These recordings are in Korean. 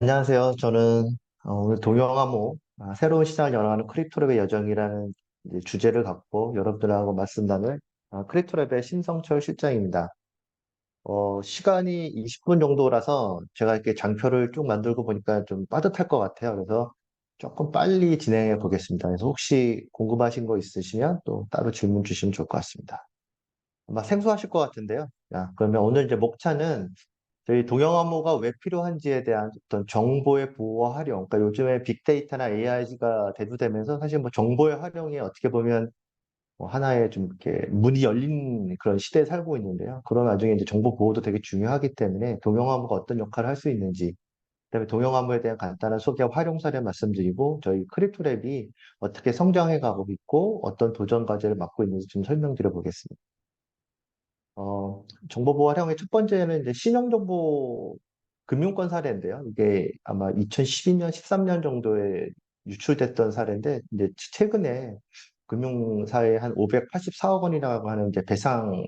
안녕하세요. 저는 오늘 동영암호 새로운 시장을 열어가는 크립토랩의 여정이라는 이제 주제를 갖고 여러분들하고 말씀 나눌 크립토랩의 신성철 실장입니다. 시간이 20분 정도라서 제가 이렇게 장표를 쭉 만들고 보니까 좀 빠듯할 것 같아요. 그래서 조금 빨리 진행해 보겠습니다. 그래서 혹시 궁금하신 거 있으시면 또 따로 질문 주시면 좋을 것 같습니다. 아마 생소하실 것 같은데요. 자, 그러면 오늘 이제 목차는 저희 동영암호가 왜 필요한지에 대한 어떤 정보의 보호와 활용, 그러니까 요즘에 빅데이터나 AI가 대두되면서 사실 뭐 정보의 활용이 어떻게 보면 뭐 하나의 좀 이렇게 문이 열린 그런 시대에 살고 있는데요. 그런 와중에 이제 정보 보호도 되게 중요하기 때문에 동영암호가 어떤 역할을 할 수 있는지, 그다음에 동영암호에 대한 간단한 소개와 활용 사례 말씀드리고 저희 크립토랩이 어떻게 성장해 가고 있고 어떤 도전 과제를 맡고 있는지 좀 설명드려 보겠습니다. 정보보호 활용의 첫 번째는 이제 신용정보 금융권 사례인데요. 이게 아마 2012년, 13년 정도에 유출됐던 사례인데, 이제 최근에 금융사에 한 584억 원이라고 하는 이제 배상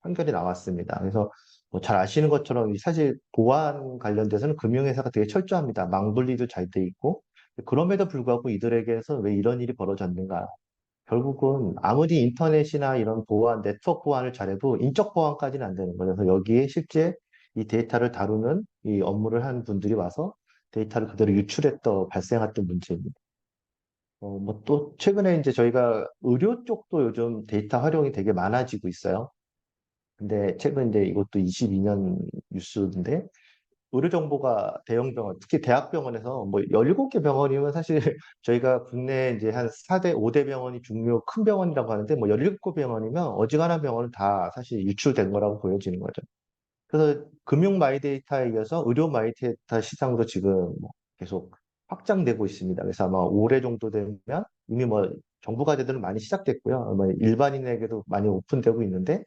판결이 나왔습니다. 그래서 뭐 잘 아시는 것처럼 사실 보안 관련돼서는 금융회사가 되게 철저합니다. 망분리도 잘 돼 있고. 그럼에도 불구하고 이들에게서 왜 이런 일이 벌어졌는가? 결국은 아무리 인터넷이나 이런 보안, 네트워크 보안을 잘해도 인적 보안까지는 안 되는 거예요. 그래서 여기에 실제 이 데이터를 다루는 이 업무를 한 분들이 와서 데이터를 그대로 유출했던, 발생했던 문제입니다. 뭐 또 최근에 이제 저희가 의료 쪽도 요즘 데이터 활용이 되게 많아지고 있어요. 근데 최근 이제 이것도 22년 뉴스인데 의료정보가 대형 병원, 특히 대학병원에서 뭐 17개 병원이면 사실 저희가 국내 이제 한 4대, 5대 병원이 중요 큰 병원이라고 하는데 뭐 17개 병원이면 어지간한 병원은 다 사실 유출된 거라고 보여지는 거죠. 그래서 금융 마이데이터에 이어서 의료 마이데이터 시장도 지금 뭐 계속 확장되고 있습니다. 그래서 아마 올해 정도 되면 이미 뭐 정부 과제들은 많이 시작됐고요. 아마 일반인에게도 많이 오픈되고 있는데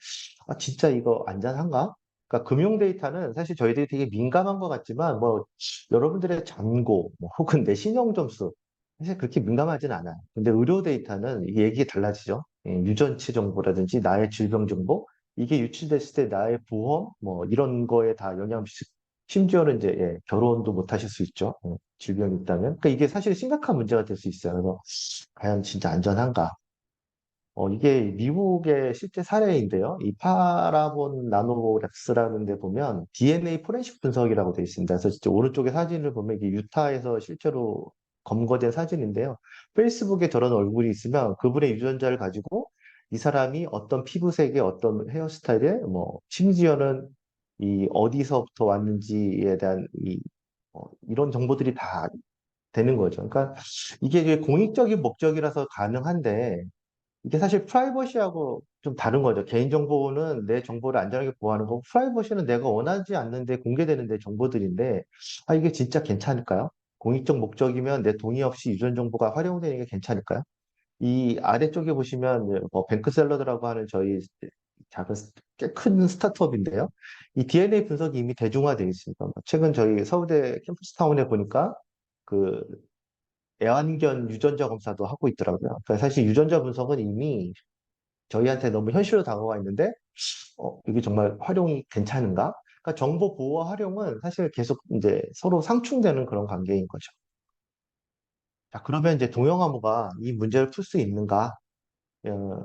진짜 이거 안전한가? 그러니까 금융 데이터는 사실 저희들이 되게 민감한 것 같지만 뭐 여러분들의 잔고 뭐 혹은 내 신용 점수 사실 그렇게 민감하진 않아요. 근데 의료 데이터는 이게 얘기가 달라지죠. 유전치 정보라든지 나의 질병 정보 이게 유출됐을 때 나의 보험 뭐 이런 거에 다 영향을 미치고 심지어는 이제 결혼도 못 하실 수 있죠. 질병이 있다면. 그러니까 이게 사실 심각한 문제가 될 수 있어요. 그래서 과연 진짜 안전한가? 이게 미국의 실제 사례인데요. 이 파라본 나노랩스라는 데 보면 DNA 포렌식 분석이라고 되어 있습니다. 그래서 진짜 오른쪽에 사진을 보면 이게 유타에서 실제로 검거된 사진인데요. 페이스북에 저런 얼굴이 있으면 그분의 유전자를 가지고 이 사람이 어떤 피부색에 어떤 헤어스타일에 뭐 심지어는 이 어디서부터 왔는지에 대한 이런 정보들이 다 되는 거죠. 그러니까 이게 공익적인 목적이라서 가능한데 이게 사실 프라이버시하고 좀 다른 거죠. 개인정보는 내 정보를 안전하게 보호하는 거고, 프라이버시는 내가 원하지 않는데 공개되는 내 정보들인데, 이게 진짜 괜찮을까요? 공익적 목적이면 내 동의 없이 유전 정보가 활용되는 게 괜찮을까요? 이 아래쪽에 보시면 뭐 뱅크샐러드라고 하는 저희 작은 꽤 큰 스타트업인데요. 이 DNA 분석이 이미 대중화되어 있습니다. 최근 저희 서울대 캠퍼스타운에 보니까 그 애완견 유전자 검사도 하고 있더라고요. 그러니까 사실 유전자 분석은 이미 저희한테 너무 현실로 다가와 있는데, 이게 정말 활용이 괜찮은가? 그러니까 정보 보호와 활용은 사실 계속 이제 서로 상충되는 그런 관계인 거죠. 자, 그러면 이제 동영암호가 이 문제를 풀 수 있는가? 어,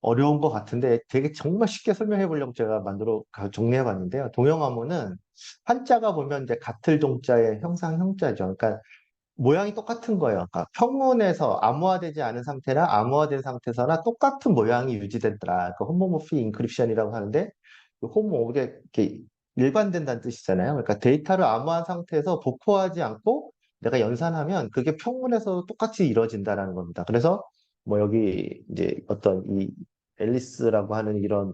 어려운 것 같은데 되게 정말 쉽게 설명해 보려고 제가 정리해 봤는데요. 동영암호는 한자가 보면 이제 같을 동자의 형상 형자죠. 그러니까 모양이 똑같은 거예요. 그러니까 평문에서 암호화되지 않은 상태나 암호화된 상태에서나 똑같은 모양이 유지되더라. 그 홈모모피 인크립션이라고 하는데 그 홈모 이게 이렇게 일관된다는 뜻이잖아요. 그러니까 데이터를 암호화한 상태에서 복호하지 않고 내가 연산하면 그게 평문에서 똑같이 이루어진다는 겁니다. 그래서 뭐 여기 이제 어떤 이 앨리스라고 하는 이런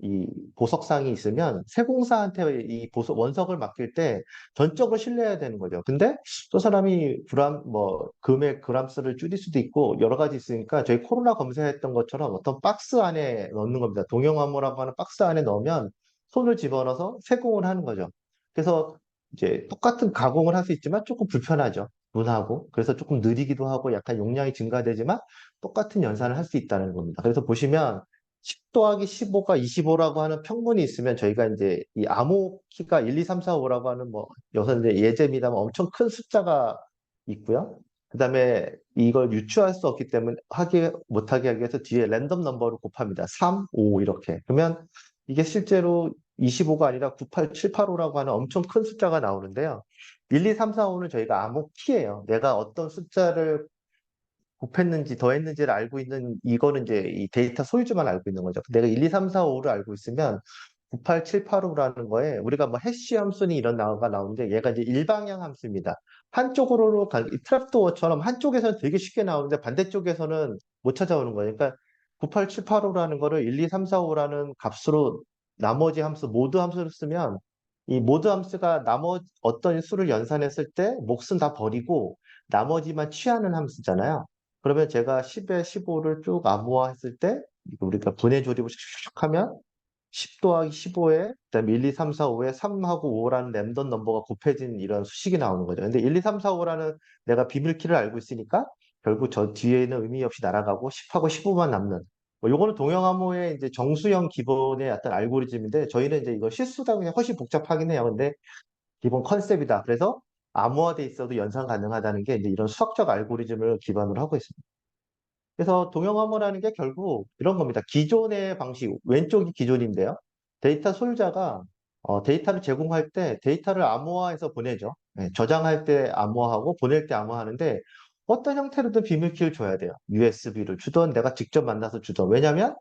이 보석상이 있으면 세공사한테 이 보석 원석을 맡길 때 전적으로 신뢰해야 되는 거죠. 근데 또 사람이 뭐 금액 그람수를 줄일 수도 있고 여러 가지 있으니까 저희 코로나 검사했던 것처럼 어떤 박스 안에 넣는 겁니다. 동영암호라고 하는 박스 안에 넣으면 손을 집어넣어서 세공을 하는 거죠. 그래서 이제 똑같은 가공을 할 수 있지만 조금 불편하죠. 문하고. 그래서 조금 느리기도 하고 약간 용량이 증가되지만 똑같은 연산을 할 수 있다는 겁니다. 그래서 보시면 10 더하기 15가 25라고 하는 평문이 있으면 저희가 이제 이 암호 키가 1, 2, 3, 4, 5라고 하는 뭐 여기서 이제 예제입니다만 엄청 큰 숫자가 있고요. 그다음에 이걸 유추할 수 없기 때문에 못하게 하기 위해서 뒤에 랜덤 넘버를 곱합니다. 3, 5 이렇게. 그러면 이게 실제로 25가 아니라 98785라고 하는 엄청 큰 숫자가 나오는데요. 1, 2, 3, 4, 5는 저희가 암호 키예요. 내가 어떤 숫자를 곱했는지 더했는지를 알고 있는 이거는 이제 이 데이터 소유주만 알고 있는 거죠. 내가 1, 2, 3, 4, 5를 알고 있으면 98785라는 거에 우리가 뭐 해시 함수니 이런 나가 나오는데 얘가 이제 일방향 함수입니다. 한쪽으로 이 트랩도어처럼 한쪽에서는 되게 쉽게 나오는데 반대쪽에서는 못 찾아오는 거예요. 그러니까 98785라는 거를 1, 2, 3, 4, 5라는 값으로 나머지 함수 모드 함수를 쓰면 이 모드 함수가 나머지 어떤 수를 연산했을 때 몫은 다 버리고 나머지만 취하는 함수잖아요. 그러면 제가 10에 15를 쭉 암호화했을 때 이거 우리가 분해 조립을 슉슉 하면 10 더하기 15에 그다음에 1, 2, 3, 4, 5에 3하고 5라는 램덤 넘버가 곱해진 이런 수식이 나오는 거죠. 근데 1, 2, 3, 4, 5라는 내가 비밀키를 알고 있으니까 결국 저 뒤에는 의미 없이 날아가고 10하고 15만 남는. 뭐 요거는 동영암호의 이제 정수형 기본의 어떤 알고리즘인데 저희는 이제 이거 실수다 그냥 훨씬 복잡하긴 해요. 근데 기본 컨셉이다. 그래서 암호화돼 있어도 연산 가능하다는 게 이제 이런 수학적 알고리즘을 기반으로 하고 있습니다. 그래서 동영암호라는 게 결국 이런 겁니다. 기존의 방식, 왼쪽이 기존인데요. 데이터 소유자가 데이터를 제공할 때 데이터를 암호화해서 보내죠. 네, 저장할 때 암호화하고 보낼 때 암호화하는데 어떤 형태로든 비밀키를 줘야 돼요. USB를 주던 내가 직접 만나서 주던. 왜냐하면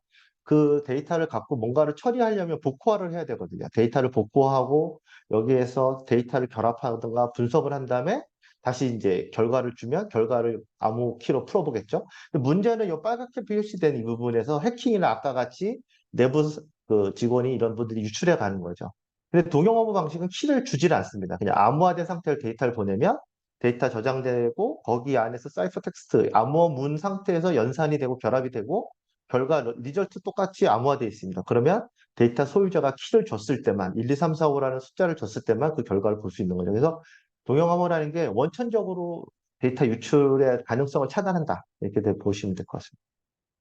그 데이터를 갖고 뭔가를 처리하려면 복호화를 해야 되거든요. 데이터를 복호하고 여기에서 데이터를 결합하든가 분석을 한 다음에 다시 이제 결과를 주면 결과를 암호 키로 풀어보겠죠. 근데 문제는 이 빨갛게 표시된 이 부분에서 해킹이나 아까 같이 내부 그 직원이 이런 분들이 유출해 가는 거죠. 근데 동영업무 방식은 키를 주질 않습니다. 그냥 암호화된 상태로 데이터를 보내면 데이터 저장되고 거기 안에서 사이퍼 텍스트 암호문 상태에서 연산이 되고 결합이 되고 결과 리절트 똑같이 암호화되어 있습니다. 그러면 데이터 소유자가 키를 줬을 때만 1, 2, 3, 4, 5라는 숫자를 줬을 때만 그 결과를 볼 수 있는 거죠. 그래서 동영암호라는 게 원천적으로 데이터 유출의 가능성을 차단한다. 이렇게 보시면 될 것 같습니다.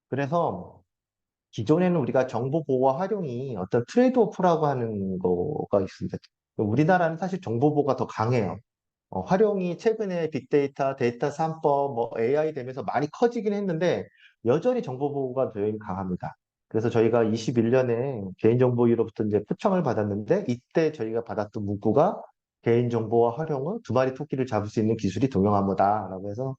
그래서 기존에는 우리가 정보 보호와 활용이 어떤 트레이드오프라고 하는 거가 있습니다. 우리나라는 사실 정보 보호가 더 강해요. 활용이 최근에 빅데이터, 데이터 3법, 뭐 AI 되면서 많이 커지긴 했는데 여전히 정보 보호가 여전히 강합니다. 그래서 저희가 21년에 개인정보위로부터 이제 표창을 받았는데 이때 저희가 받았던 문구가 개인정보와 활용은 두 마리 토끼를 잡을 수 있는 기술이 동영암호다라고 해서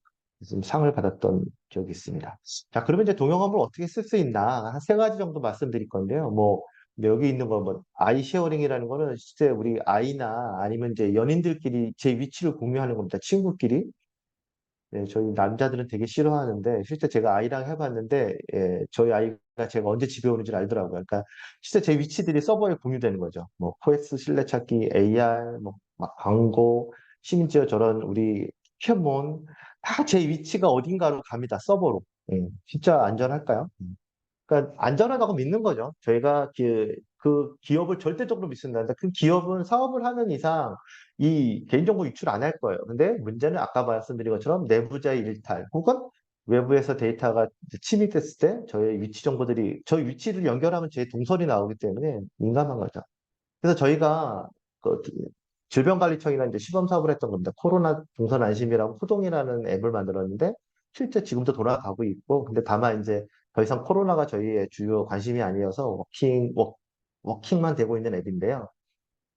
좀 상을 받았던 기억이 있습니다. 자, 그러면 이제 동영암을 어떻게 쓸 수 있나 한 세 가지 정도 말씀드릴 건데요. 뭐 근데 여기 있는 거 뭐 아이 쉐어링이라는 거는 실제 우리 아이나 아니면 이제 연인들끼리 제 위치를 공유하는 겁니다. 친구끼리. 네, 저희 남자들은 되게 싫어하는데 실제 제가 아이랑 해봤는데 저희 아이가 제가 언제 집에 오는지 알더라고요. 그러니까 실제 제 위치들이 서버에 공유되는 거죠. 뭐 코엑스 실내찾기, AR, 뭐 막 광고, 심지어 저런 우리 포켓몬 다 제 위치가 어딘가로 갑니다. 서버로. 진짜 안전할까요? 그러니까 안전하다고 믿는 거죠. 저희가 그 기업을 절대적으로 믿습니다. 그 기업은 사업을 하는 이상 이 개인정보 유출 안 할 거예요. 근데 문제는 아까 말씀드린 것처럼 내부자의 일탈 혹은 외부에서 데이터가 이제 침입됐을 때 저희 위치 정보들이 저희 위치를 연결하면 제 동선이 나오기 때문에 민감한 거죠. 그래서 저희가 그 질병관리청이나 이제 시범 사업을 했던 겁니다. 코로나 동선 안심이라고 호동이라는 앱을 만들었는데 실제 지금도 돌아가고 있고 근데 다만 이제 더 이상 코로나가 저희의 주요 관심이 아니어서 워킹만 되고 있는 앱인데요.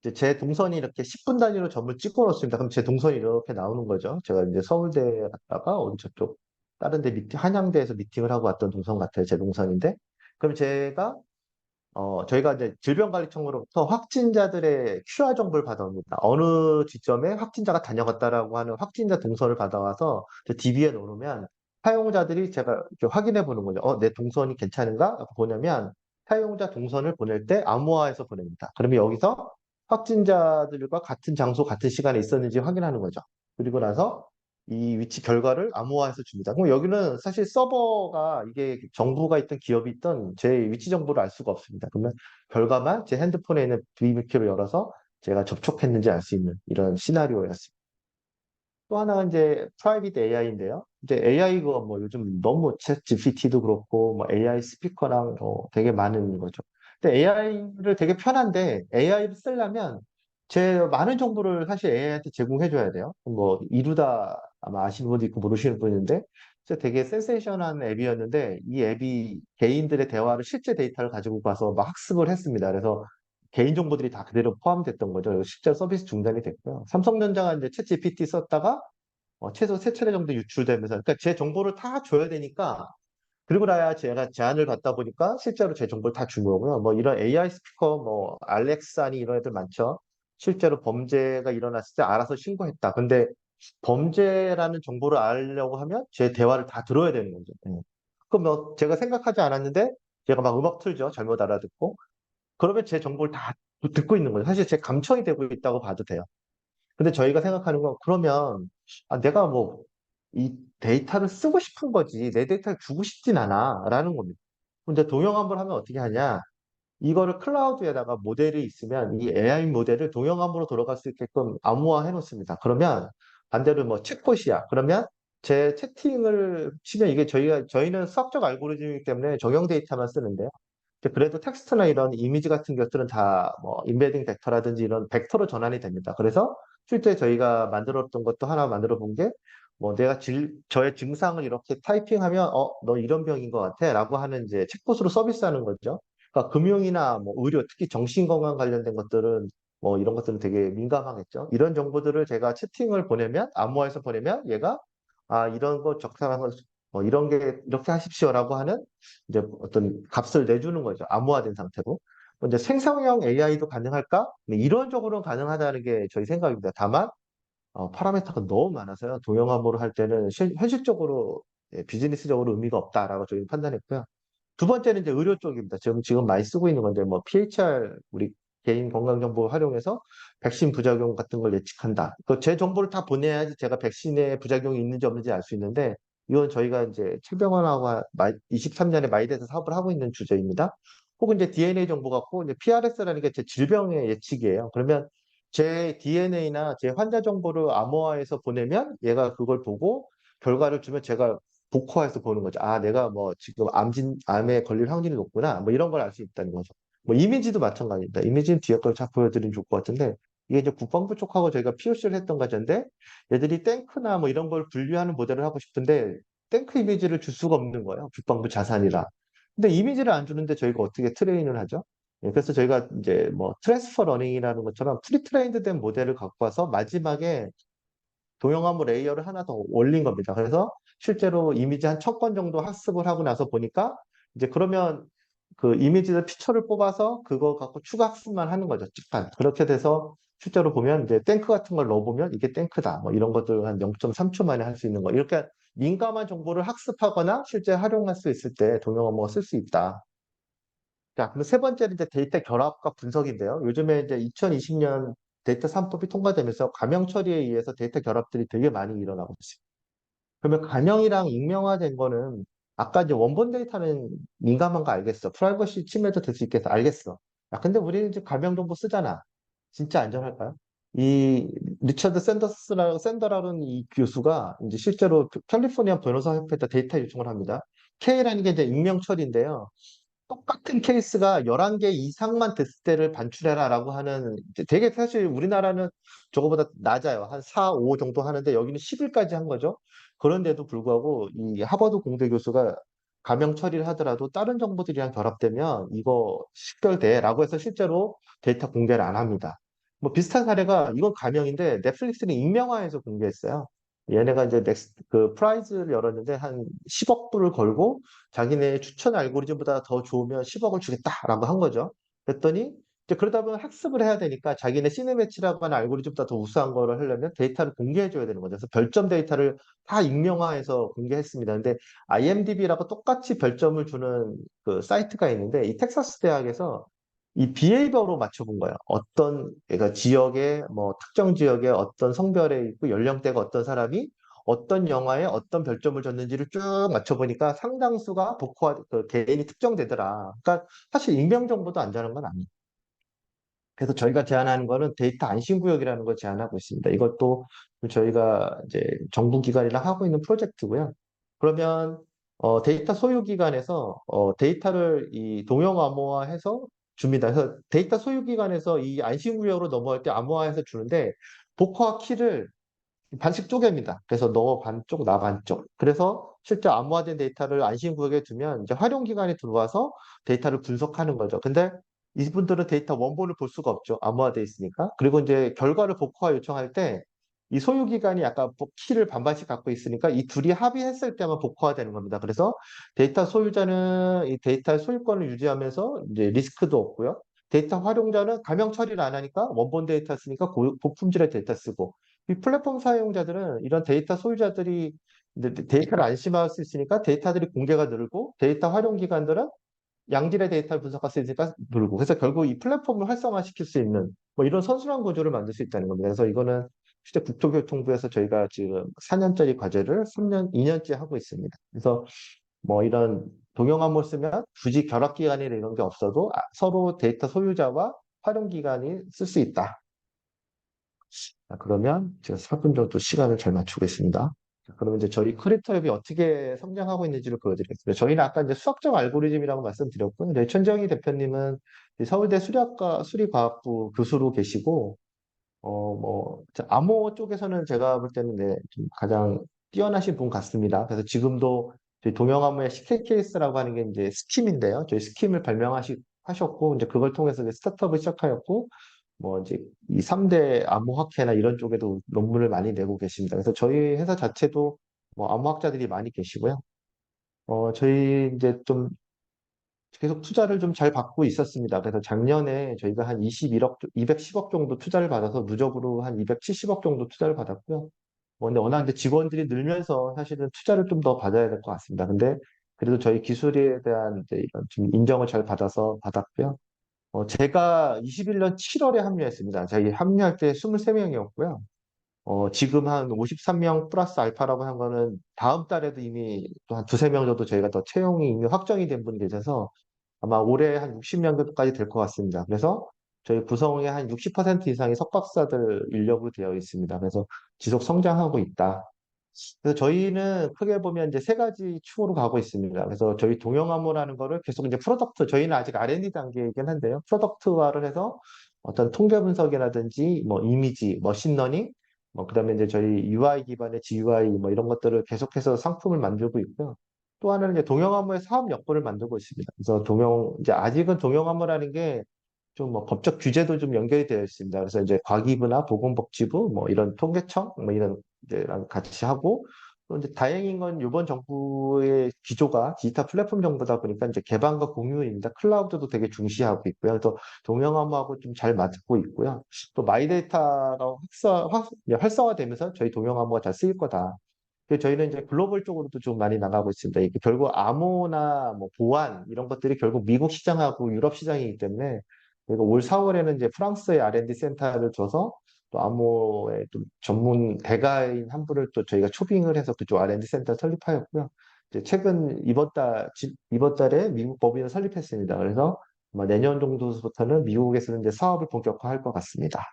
이제 제 동선이 이렇게 10분 단위로 점을 찍고 놓습니다. 그럼 제 동선이 이렇게 나오는 거죠. 제가 이제 서울대 갔다가 어디 저쪽 다른 데 한양대에서 미팅을 하고 왔던 동선 같아요. 제 동선인데. 그럼 저희가 이제 질병관리청으로부터 확진자들의 QR 정보를 받아옵니다. 어느 지점에 확진자가 다녀갔다라고 하는 확진자 동선을 받아와서 저 DB에 놓으면 사용자들이 제가 이렇게 확인해 보는 거죠. 내 동선이 괜찮은가? 보냐면 사용자 동선을 보낼 때 암호화해서 보냅니다. 그러면 여기서 확진자들과 같은 장소, 같은 시간에 있었는지 확인하는 거죠. 그리고 나서 이 위치 결과를 암호화해서 줍니다. 그럼 여기는 사실 서버가 이게 정부가 있던 기업이 있던 제 위치 정보를 알 수가 없습니다. 그러면 결과만 제 핸드폰에 있는 비밀키로 열어서 제가 접촉했는지 알 수 있는 이런 시나리오였습니다. 또 하나가 이제 프라이빗 AI인데요. 이제 AI가 뭐 요즘 너무 챗 GPT도 그렇고 뭐 AI 스피커랑 되게 많은 거죠. 근데 AI를 되게 편한데 AI를 쓰려면 제 많은 정보를 사실 AI한테 제공해 줘야 돼요. 뭐 이루다 아마 아시는 분도 있고 모르시는 분인데 진짜 되게 센세이션한 앱이었는데 이 앱이 개인들의 대화를 실제 데이터를 가지고 가서 막 학습을 했습니다. 그래서 개인 정보들이 다 그대로 포함됐던 거죠. 실제 서비스 중단이 됐고요. 삼성전자가 이제 챗 GPT 썼다가 최소 세 차례 정도 유출되면서, 그러니까 제 정보를 다 줘야 되니까, 그리고 나야 제가 제안을 받다 보니까 실제로 제 정보를 다 준 거고요. 뭐 이런 AI 스피커, 뭐 알렉사니 이런 애들 많죠. 실제로 범죄가 일어났을 때 알아서 신고했다. 근데 범죄라는 정보를 알려고 하면 제 대화를 다 들어야 되는 거죠. 예. 그럼 뭐 제가 생각하지 않았는데 제가 막 음악 틀죠. 잘못 알아듣고. 그러면 제 정보를 다 듣고 있는 거죠. 사실 제 감청이 되고 있다고 봐도 돼요. 근데 저희가 생각하는 건 그러면 내가 뭐 이 데이터를 쓰고 싶은 거지 내 데이터를 주고 싶진 않아 라는 겁니다. 근데 동영암을 하면 어떻게 하냐? 이거를 클라우드에다가 모델이 있으면 이 AI 모델을 동영암으로 돌아갈 수 있게끔 암호화해 놓습니다. 그러면 반대로 뭐 챗봇이야. 그러면 제 채팅을 치면 이게 저희는 수학적 알고리즘이기 때문에 정형 데이터만 쓰는데요. 근데 그래도 텍스트나 이런 이미지 같은 것들은 다 뭐 인베딩 벡터라든지 이런 벡터로 전환이 됩니다. 그래서 실제 저희가 만들었던 것도 하나 만들어 본 게 뭐 내가 저의 증상을 이렇게 타이핑하면 너 이런 병인 것 같아 라고 하는 이제 챗봇으로 서비스하는 거죠. 그러니까 금융이나 뭐 의료, 특히 정신건강 관련된 것들은 뭐 이런 것들은 되게 민감하겠죠. 이런 정보들을 제가 채팅을 보내면, 암호화해서 보내면 얘가 이런 거 적당한 거, 이런 게 이렇게 하십시오라고 하는 이제 어떤 값을 내주는 거죠. 암호화된 상태로. 이제 생성형 AI도 가능할까? 네, 이론적으로는 가능하다는 게 저희 생각입니다. 다만 파라미터가 너무 많아서요. 동영암으로 할 때는 현실적으로 비즈니스적으로 의미가 없다라고 저희는 판단했고요. 두 번째는 이제 의료 쪽입니다. 지금 많이 쓰고 있는 건데, 뭐, PHR, 우리 개인 건강정보 활용해서 백신 부작용 같은 걸 예측한다. 제 정보를 다 보내야지 제가 백신에 부작용이 있는지 없는지 알 수 있는데, 이건 저희가 이제 책병원하고 23년에 마이데스 사업을 하고 있는 주제입니다. 혹은 이제 DNA 정보 갖고, 이제 PRS라는 게 제 질병의 예측이에요. 그러면 제 DNA나 제 환자 정보를 암호화해서 보내면 얘가 그걸 보고 결과를 주면 제가 복호해서 보는 거죠. 내가 뭐 지금 암에 걸릴 확률이 높구나. 뭐 이런 걸 알 수 있다는 거죠. 뭐 이미지도 마찬가지입니다. 이미지는 뒤에 걸 잘 보여드리면 좋을 것 같은데 이게 이제 국방부 쪽하고 저희가 POC를 했던 과제인데 얘들이 탱크나 뭐 이런 걸 분류하는 모델을 하고 싶은데 탱크 이미지를 줄 수가 없는 거예요. 국방부 자산이라. 근데 이미지를 안 주는데 저희가 어떻게 트레인을 하죠? 그래서 저희가 이제 뭐 트랜스퍼 러닝이라는 것처럼 프리 트레인드 된 모델을 갖고 와서 마지막에 동영암 레이어를 하나 더 올린 겁니다. 그래서 실제로 이미지 한 1000건 정도 학습을 하고 나서 보니까 이제 그러면 그 이미지의 피처를 뽑아서 그거 갖고 추가 학습만 하는 거죠. 찍판. 그렇게 돼서 실제로 보면 이제 탱크 같은 걸 넣어보면 이게 탱크다. 뭐 이런 것들 한 0.3초 만에 할 수 있는 거. 이렇게 민감한 정보를 학습하거나 실제 활용할 수 있을 때 동영암호가 쓸 수 있다. 자, 그럼 세 번째는 이제 데이터 결합과 분석인데요. 요즘에 이제 2020년 데이터 3법이 통과되면서 가명 처리에 의해서 데이터 결합들이 되게 많이 일어나고 있어요. 그러면 가명이랑 익명화된 거는 아까 이제 원본 데이터는 민감한 거 알겠어. 프라이버시 침해도 될 수 있겠어. 알겠어. 근데 우리는 이제 가명 정보 쓰잖아. 진짜 안전할까요? 이 리처드 샌더라는 이 교수가 이제 실제로 캘리포니아 변호사 협회에다 데이터 요청을 합니다. K라는 게 이제 익명 처리인데요. 똑같은 케이스가 11개 이상만 됐을 때를 반출해라라고 하는 이제 되게 사실 우리나라는 저거보다 낮아요. 한 4, 5 정도 하는데 여기는 10일까지 한 거죠. 그런데도 불구하고 이 하버드 공대 교수가 가명 처리를 하더라도 다른 정보들이랑 결합되면 이거 식별돼라고 해서 실제로 데이터 공개를 안 합니다. 뭐 비슷한 사례가 이건 가명인데 넷플릭스는 익명화해서 공개했어요. 얘네가 이제 그 프라이즈를 열었는데 한 10억 불을 걸고 자기네 추천 알고리즘보다 더 좋으면 10억을 주겠다라고 한 거죠. 그랬더니 이제 그러다 보면 학습을 해야 되니까 자기네 시네매치라고 하는 알고리즘보다 더 우수한 거를 하려면 데이터를 공개해 줘야 되는 거죠. 그래서 별점 데이터를 다 익명화해서 공개했습니다. 근데 IMDb라고 똑같이 별점을 주는 그 사이트가 있는데 이 텍사스 대학에서 이 비헤이버로 맞춰본 거예요. 그러니까 지역의 뭐 특정 지역의 어떤 성별에 있고 연령대가 어떤 사람이 어떤 영화에 어떤 별점을 줬는지를 쭉 맞춰보니까 상당수가 그 개인이 특정되더라. 그러니까 사실 익명 정보도 안전한 건 아니에요. 그래서 저희가 제안하는 거는 데이터 안심구역이라는 걸 제안하고 있습니다. 이것도 저희가 이제 정부기관이랑 하고 있는 프로젝트고요. 그러면 데이터 소유기관에서 데이터를 이 동형 암호화해서 줍니다. 그래서 데이터 소유기관에서 이 안심구역으로 넘어갈 때 암호화해서 주는데 복호화 키를 반씩 쪼갭니다. 그래서 너 반쪽, 나 반쪽. 그래서 실제 암호화된 데이터를 안심구역에 두면 이제 활용기관이 들어와서 데이터를 분석하는 거죠. 근데 이분들은 데이터 원본을 볼 수가 없죠. 암호화돼 있으니까. 그리고 이제 결과를 복호화 요청할 때 이 소유기관이 약간 키를 반반씩 갖고 있으니까 이 둘이 합의했을 때만 복호화되는 겁니다. 그래서 데이터 소유자는 이 데이터의 소유권을 유지하면서 이제 리스크도 없고요. 데이터 활용자는 가명 처리를 안 하니까 원본 데이터 쓰니까 고품질의 데이터 쓰고 이 플랫폼 사용자들은 이런 데이터 소유자들이 이제 데이터를 안심할 수 있으니까 데이터들이 공개가 늘고 데이터 활용 기관들은 양질의 데이터를 분석할 수 있으니까 늘고 그래서 결국 이 플랫폼을 활성화시킬 수 있는 뭐 이런 선순환 구조를 만들 수 있다는 겁니다. 그래서 이거는 실제 국토교통부에서 저희가 지금 4년짜리 과제를 3년, 2년째 하고 있습니다. 그래서 뭐 이런 동영암을 쓰면 굳이 결합기관이나 이런 게 없어도 서로 데이터 소유자와 활용 기관이 쓸 수 있다. 자, 그러면 제가 4분 정도 시간을 잘 맞추고 있습니다. 자, 그러면 이제 저희 크리에이터 앱이 어떻게 성장하고 있는지를 보여드리겠습니다. 저희는 아까 이제 수학적 알고리즘이라고 말씀드렸고요. 네, 천정희 대표님은 이 서울대 수리학과 수리과학부 교수로 계시고, 암호 쪽에서는 제가 볼 때는 네, 좀 가장 뛰어나신 분 같습니다. 그래서 지금도 저희 동영암호의 CK 케이스라고 하는 게 이제 스킴인데요. 저희 스킴을 발명하셨고, 이제 그걸 통해서 이제 스타트업을 시작하였고, 뭐 이제 이 3대 암호학회나 이런 쪽에도 논문을 많이 내고 계십니다. 그래서 저희 회사 자체도 뭐 암호학자들이 많이 계시고요. 저희 이제 좀 계속 투자를 좀 잘 받고 있었습니다. 그래서 작년에 저희가 한 21억, 210억 정도 투자를 받아서 누적으로 한 270억 정도 투자를 받았고요. 근데 워낙 이제 직원들이 늘면서 사실은 투자를 좀 더 받아야 될 것 같습니다. 근데 그래도 저희 기술에 대한 이제 이런 좀 인정을 잘 받아서 받았고요. 제가 21년 7월에 합류했습니다. 저희 합류할 때 23명이었고요. 지금 한 53명 플러스 알파라고 한 거는 다음 달에도 이미 또 한 두세 명 정도 저희가 더 채용이 이미 확정이 된 분이 계셔서 아마 올해 한 60명 정도까지 될 것 같습니다. 그래서 저희 구성의 한 60% 이상이 석박사들 인력으로 되어 있습니다. 그래서 지속 성장하고 있다. 그래서 저희는 크게 보면 이제 세 가지 축으로 가고 있습니다. 그래서 저희 동영암호라는 거를 계속 이제 프로덕트, 저희는 아직 R&D 단계이긴 한데요. 프로덕트화를 해서 어떤 통계 분석이라든지 뭐 이미지, 머신러닝, 뭐 그다음에 이제 저희 UI 기반의 GUI 뭐 이런 것들을 계속해서 상품을 만들고 있고요. 또 하나는 이제 동영암호의 사업 여건을 만들고 있습니다. 그래서 이제 아직은 동영암호라는 게 좀 뭐 법적 규제도 좀 연결이 되어 있습니다. 그래서 이제 과기부나 보건복지부 뭐 이런 통계청 뭐 이런 이제랑 같이 하고 또 이제 다행인 건 이번 정부의 기조가 디지털 플랫폼 정부다 보니까 이제 개방과 공유입니다. 클라우드도 되게 중시하고 있고요. 그래서 동영암호하고 좀 잘 맞고 있고요. 또 마이데이터가 활성화되면서 저희 동영암호가 잘 쓰일 거다. 그래서 저희는 이제 글로벌 쪽으로도 좀 많이 나가고 있습니다. 이게 결국 암호나 뭐 보안 이런 것들이 결국 미국 시장하고 유럽 시장이기 때문에 그리고 올 4월에는 이제 프랑스의 R&D 센터를 줘서 또 암호의 또 전문 대가인 한 분을 또 저희가 초빙을 해서 그쪽 R&D 센터 설립하였고요. 이제 최근 이번 달에 미국 법인을 설립했습니다. 그래서 아마 내년 정도부터는 미국에서는 이제 사업을 본격화할 것 같습니다.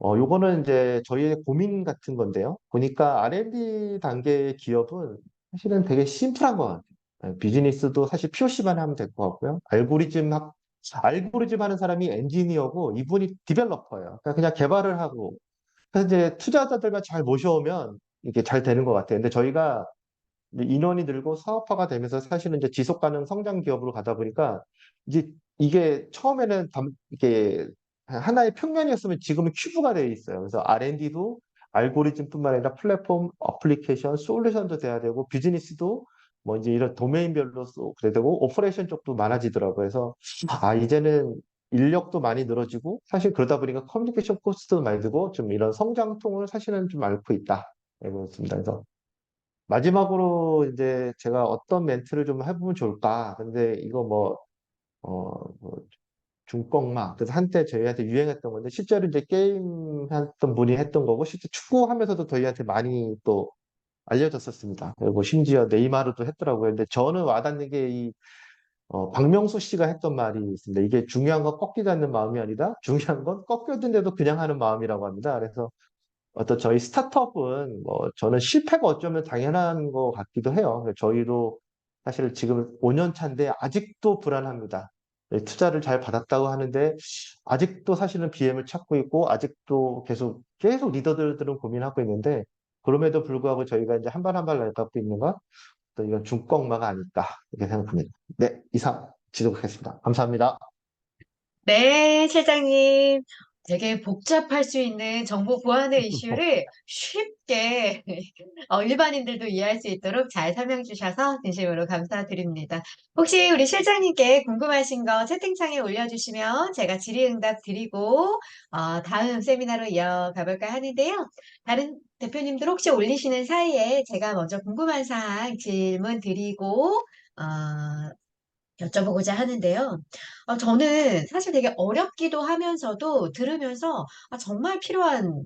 요거는 이제 저희의 고민 같은 건데요. 보니까 R&D 단계의 기업은 사실은 되게 심플한 것 같아요. 비즈니스도 사실 POC만 하면 될 것 같고요. 알고리즘 하는 사람이 엔지니어고 이분이 디벨로퍼예요. 그냥 개발을 하고. 그래서 이제 투자자들만 잘 모셔오면 이게 잘 되는 것 같아요. 근데 저희가 이제 인원이 늘고 사업화가 되면서 사실은 이제 지속 가능 성장 기업으로 가다 보니까 이제 이게 처음에는 이게 하나의 평면이었으면 지금은 큐브가 되어 있어요. 그래서 R&D도 알고리즘뿐만 아니라 플랫폼, 어플리케이션, 솔루션도 돼야 되고 비즈니스도 뭐 이제 이런 도메인별로 그래야 되고 오퍼레이션 쪽도 많아지더라고요. 그래서 이제는 인력도 많이 늘어지고 사실 그러다 보니까 커뮤니케이션 코스트도 많이 들고 좀 이런 성장통을 사실은 좀 앓고 있다. 네, 그렇습니다. 그래서 마지막으로 이제 제가 어떤 멘트를 좀 해보면 좋을까? 근데 이거 뭐 중꺾막. 그래서 한때 저희한테 유행했던 건데, 실제로 이제 게임 했던 분이 했던 거고, 실제 축구하면서도 저희한테 많이 또 알려졌었습니다. 그리고 심지어 네이마르도 했더라고요. 근데 저는 와닿는 게 박명수 씨가 했던 말이 있습니다. 이게 중요한 건 꺾이지 않는 마음이 아니다. 중요한 건 꺾여든데도 그냥 하는 마음이라고 합니다. 그래서 어떤 저희 스타트업은 뭐 저는 실패가 어쩌면 당연한 것 같기도 해요. 저희도 사실 지금 5년 차인데 아직도 불안합니다. 네, 투자를 잘 받았다고 하는데 아직도 사실은 BM을 찾고 있고 아직도 계속 리더들은 고민하고 있는데 그럼에도 불구하고 저희가 이제 한 발 한 발 나가고 있는가? 또 이건 중꺾마가 아닐까 이렇게 생각합니다. 네, 이상 지도하겠습니다. 감사합니다. 네, 실장님. 되게 복잡할 수 있는 정보 보안의 이슈를 쉽게 일반인들도 이해할 수 있도록 잘 설명 주셔서 진심으로 감사드립니다. 혹시 우리 실장님께 궁금하신 거 채팅창에 올려주시면 제가 질의응답 드리고 다음 세미나로 이어가 볼까 하는데요. 다른 대표님들 혹시 올리시는 사이에 제가 먼저 궁금한 사항 질문 드리고 여쭤보고자 하는데요. 저는 사실 되게 어렵기도 하면서도 들으면서 정말 필요한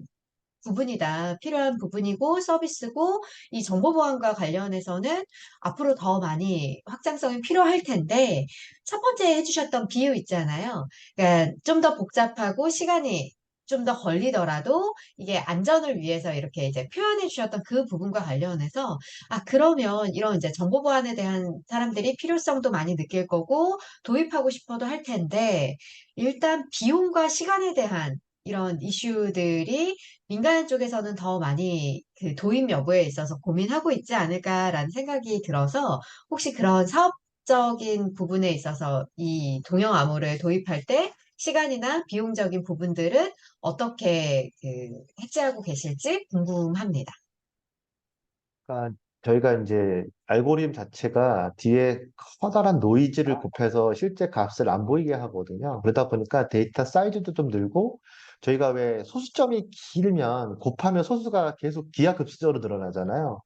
부분이다. 필요한 부분이고 서비스고 이 정보보안과 관련해서는 앞으로 더 많이 확장성이 필요할 텐데 첫 번째 해주셨던 비유 있잖아요. 그러니까 좀 더 복잡하고 시간이 좀 더 걸리더라도 이게 안전을 위해서 이렇게 이제 표현해 주셨던 그 부분과 관련해서 그러면 이런 이제 정보보안에 대한 사람들이 필요성도 많이 느낄 거고 도입하고 싶어도 할 텐데 일단 비용과 시간에 대한 이런 이슈들이 민간 쪽에서는 더 많이 그 도입 여부에 있어서 고민하고 있지 않을까라는 생각이 들어서 혹시 그런 사업적인 부분에 있어서 이 동형 암호를 도입할 때 시간이나 비용적인 부분들은 어떻게 그 해지하고 계실지 궁금합니다. 그러니까 저희가 이제 알고리즘 자체가 뒤에 커다란 노이즈를 곱해서 실제 값을 안 보이게 하거든요. 그러다 보니까 데이터 사이즈도 좀 늘고 저희가 왜 소수점이 길면 곱하면 소수가 계속 기하급수적으로 늘어나잖아요.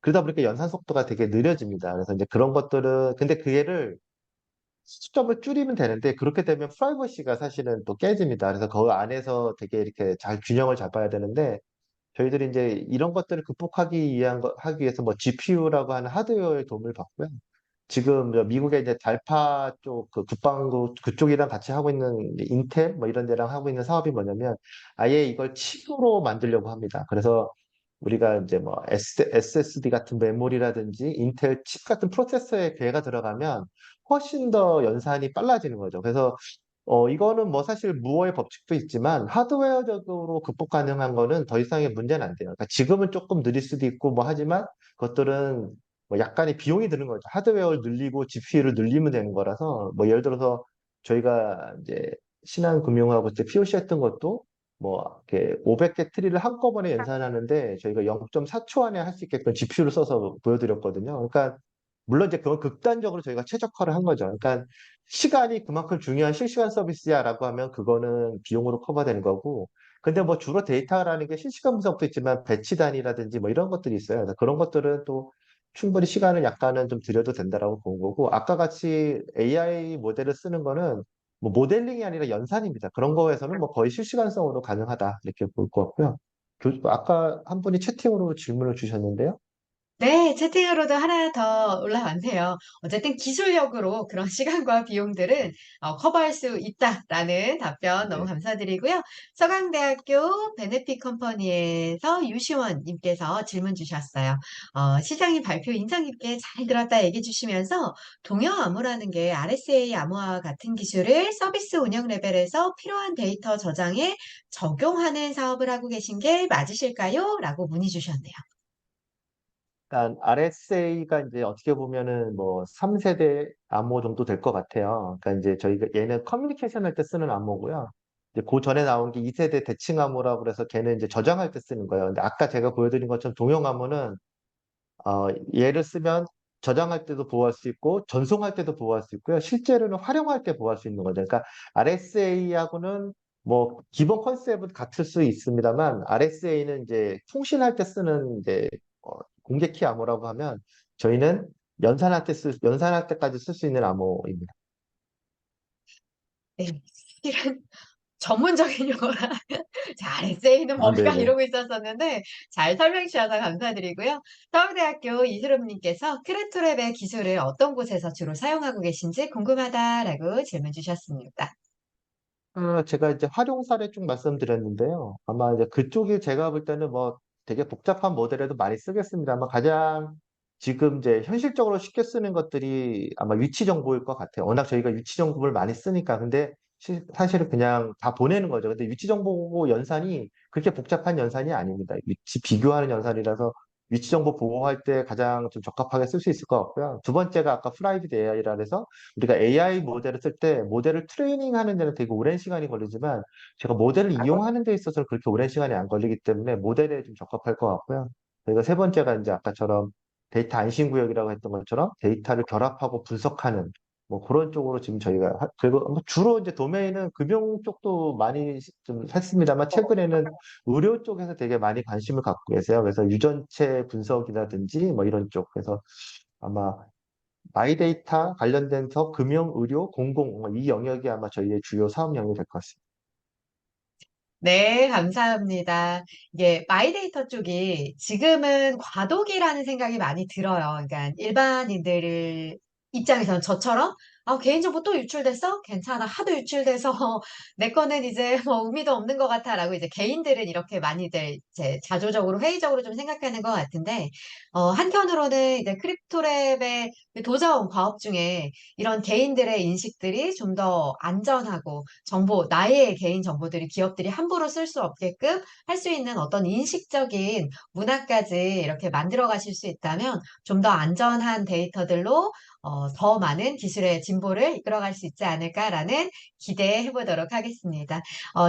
그러다 보니까 연산 속도가 되게 느려집니다. 그래서 이제 그런 것들은 근데 그게를 수점을 줄이면 되는데 그렇게 되면 프라이버시가 사실은 또 깨집니다. 그래서 그 안에서 되게 이렇게 잘 균형을 잡아야 되는데 저희들이 이제 이런 것들을 극복하기 하기 위해서 뭐 GPU라고 하는 하드웨어의 도움을 받고요. 지금 저 미국의 이제 달파 쪽 그 국방부 그쪽이랑 같이 하고 있는 이제 인텔 뭐 이런 데랑 하고 있는 사업이 뭐냐면 아예 이걸 칩으로 만들려고 합니다. 그래서 우리가 이제 뭐 SSD 같은 메모리라든지 인텔 칩 같은 프로세서에 걔가 들어가면 훨씬 더 연산이 빨라지는 거죠. 그래서 이거는 뭐 사실 무어의 법칙도 있지만 하드웨어적으로 극복 가능한 거는 더 이상의 문제는 안 돼요. 그러니까 지금은 조금 느릴 수도 있고 뭐 하지만 그것들은 뭐 약간의 비용이 드는 거죠. 하드웨어를 늘리고 GPU를 늘리면 되는 거라서 뭐 예를 들어서 저희가 이제 신한금융하고 이제 POC 했던 것도 뭐 이렇게 500개 트리를 한꺼번에 연산하는데 저희가 0.4초 안에 할 수 있게끔 GPU를 써서 보여드렸거든요. 그러니까 물론 이제 그건 극단적으로 저희가 최적화를 한 거죠. 그러니까 시간이 그만큼 중요한 실시간 서비스야라고 하면 그거는 비용으로 커버되는 거고. 근데 뭐 주로 데이터라는 게 실시간 분석도 있지만 배치 단위라든지 뭐 이런 것들이 있어요. 그래서 그런 것들은 또 충분히 시간을 약간은 좀 들여도 된다라고 본 거고. 아까 같이 AI 모델을 쓰는 거는 뭐 모델링이 아니라 연산입니다. 그런 거에서는 뭐 거의 실시간성으로 가능하다 이렇게 볼 것 같고요. 아까 한 분이 채팅으로 질문을 주셨는데요. 네, 채팅으로도 하나 더 올라왔네요. 어쨌든 기술력으로 그런 시간과 비용들은 커버할 수 있다라는 답변 너무 네. 감사드리고요. 서강대학교 베네핏 컴퍼니에서 유시원님께서 질문 주셨어요. 시장님 발표 인상 깊게 잘 들었다 얘기해 주시면서 동형 암호라는 게 RSA 암호와 같은 기술을 서비스 운영 레벨에서 필요한 데이터 저장에 적용하는 사업을 하고 계신 게 맞으실까요? 라고 문의 주셨네요. 그러니까 RSA가 이제 어떻게 보면은 뭐 3세대 암호 정도 될 것 같아요. 그러니까 이제 저희가 얘는 커뮤니케이션 할 때 쓰는 암호고요. 이제 그 전에 나온 게 2세대 대칭 암호라고 그래서 걔는 이제 저장할 때 쓰는 거예요. 근데 아까 제가 보여드린 것처럼 동형 암호는 얘를 쓰면 저장할 때도 보호할 수 있고 전송할 때도 보호할 수 있고요. 실제로는 활용할 때 보호할 수 있는 거죠. 그러니까 RSA하고는 뭐 기본 컨셉은 같을 수 있습니다만 RSA는 이제 통신할 때 쓰는 이제 공개키 암호라고 하면 저희는 연산할 때까지 쓸 수 있는 암호입니다. 네, 실은 전문적인 용어라 잘 에세이는 아, 뭔가 네네. 이러고 있었었는데 잘 설명 주셔서 감사드리고요. 서울대학교 이수름님께서 크래프트랩의 기술을 어떤 곳에서 주로 사용하고 계신지 궁금하다라고 질문 주셨습니다. 제가 이제 활용 사례 쭉 말씀드렸는데요. 아마 이제 그쪽이 제가 볼 때는 뭐 되게 복잡한 모델에도 많이 쓰겠습니다만 가장 지금 이제 현실적으로 쉽게 쓰는 것들이 아마 위치 정보일 것 같아요. 워낙 저희가 위치 정보를 많이 쓰니까. 근데 사실은 그냥 다 보내는 거죠. 근데 위치 정보 연산이 그렇게 복잡한 연산이 아닙니다. 위치 비교하는 연산이라서 위치 정보 보호할 때 가장 좀 적합하게 쓸 수 있을 것 같고요. 두 번째가 아까 프라이빗 AI라 해서 우리가 AI 모델을 쓸 때 모델을 트레이닝 하는 데는 되게 오랜 시간이 걸리지만 제가 모델을 이용하는 데 있어서는 그렇게 오랜 시간이 안 걸리기 때문에 모델에 좀 적합할 것 같고요. 그리고 세 번째가 이제 아까처럼 데이터 안심 구역이라고 했던 것처럼 데이터를 결합하고 분석하는 뭐 그런 쪽으로 지금 저희가 그리고 뭐 주로 이제 도메인은 금융 쪽도 많이 좀 했습니다만 최근에는 의료 쪽에서 되게 많이 관심을 갖고 계세요. 그래서 유전체 분석이라든지 뭐 이런 쪽 그래서 아마 마이데이터 관련된서 금융, 의료, 공공 뭐이 영역이 아마 저희의 주요 사업 영역이 될 것 같습니다. 네, 감사합니다. 이게 마이데이터 쪽이 지금은 과도기라는 생각이 많이 들어요. 그러니까 일반인들 입장에서는 저처럼 개인정보 또 유출됐어? 괜찮아. 하도 유출돼서 내 거는 이제 뭐 의미도 없는 것 같아라고 이제 개인들은 이렇게 많이들 이제 자조적으로 회의적으로 좀 생각하는 것 같은데 한편으로는 이제 크립토랩의 도자원 과업 중에 이런 개인들의 인식들이 좀 더 안전하고 나의 개인 정보들이 기업들이 함부로 쓸 수 없게끔 할 수 있는 어떤 인식적인 문화까지 이렇게 만들어 가실 수 있다면 좀 더 안전한 데이터들로 더 많은 기술의 진보를 이끌어갈 수 있지 않을까라는 기대해 보도록 하겠습니다.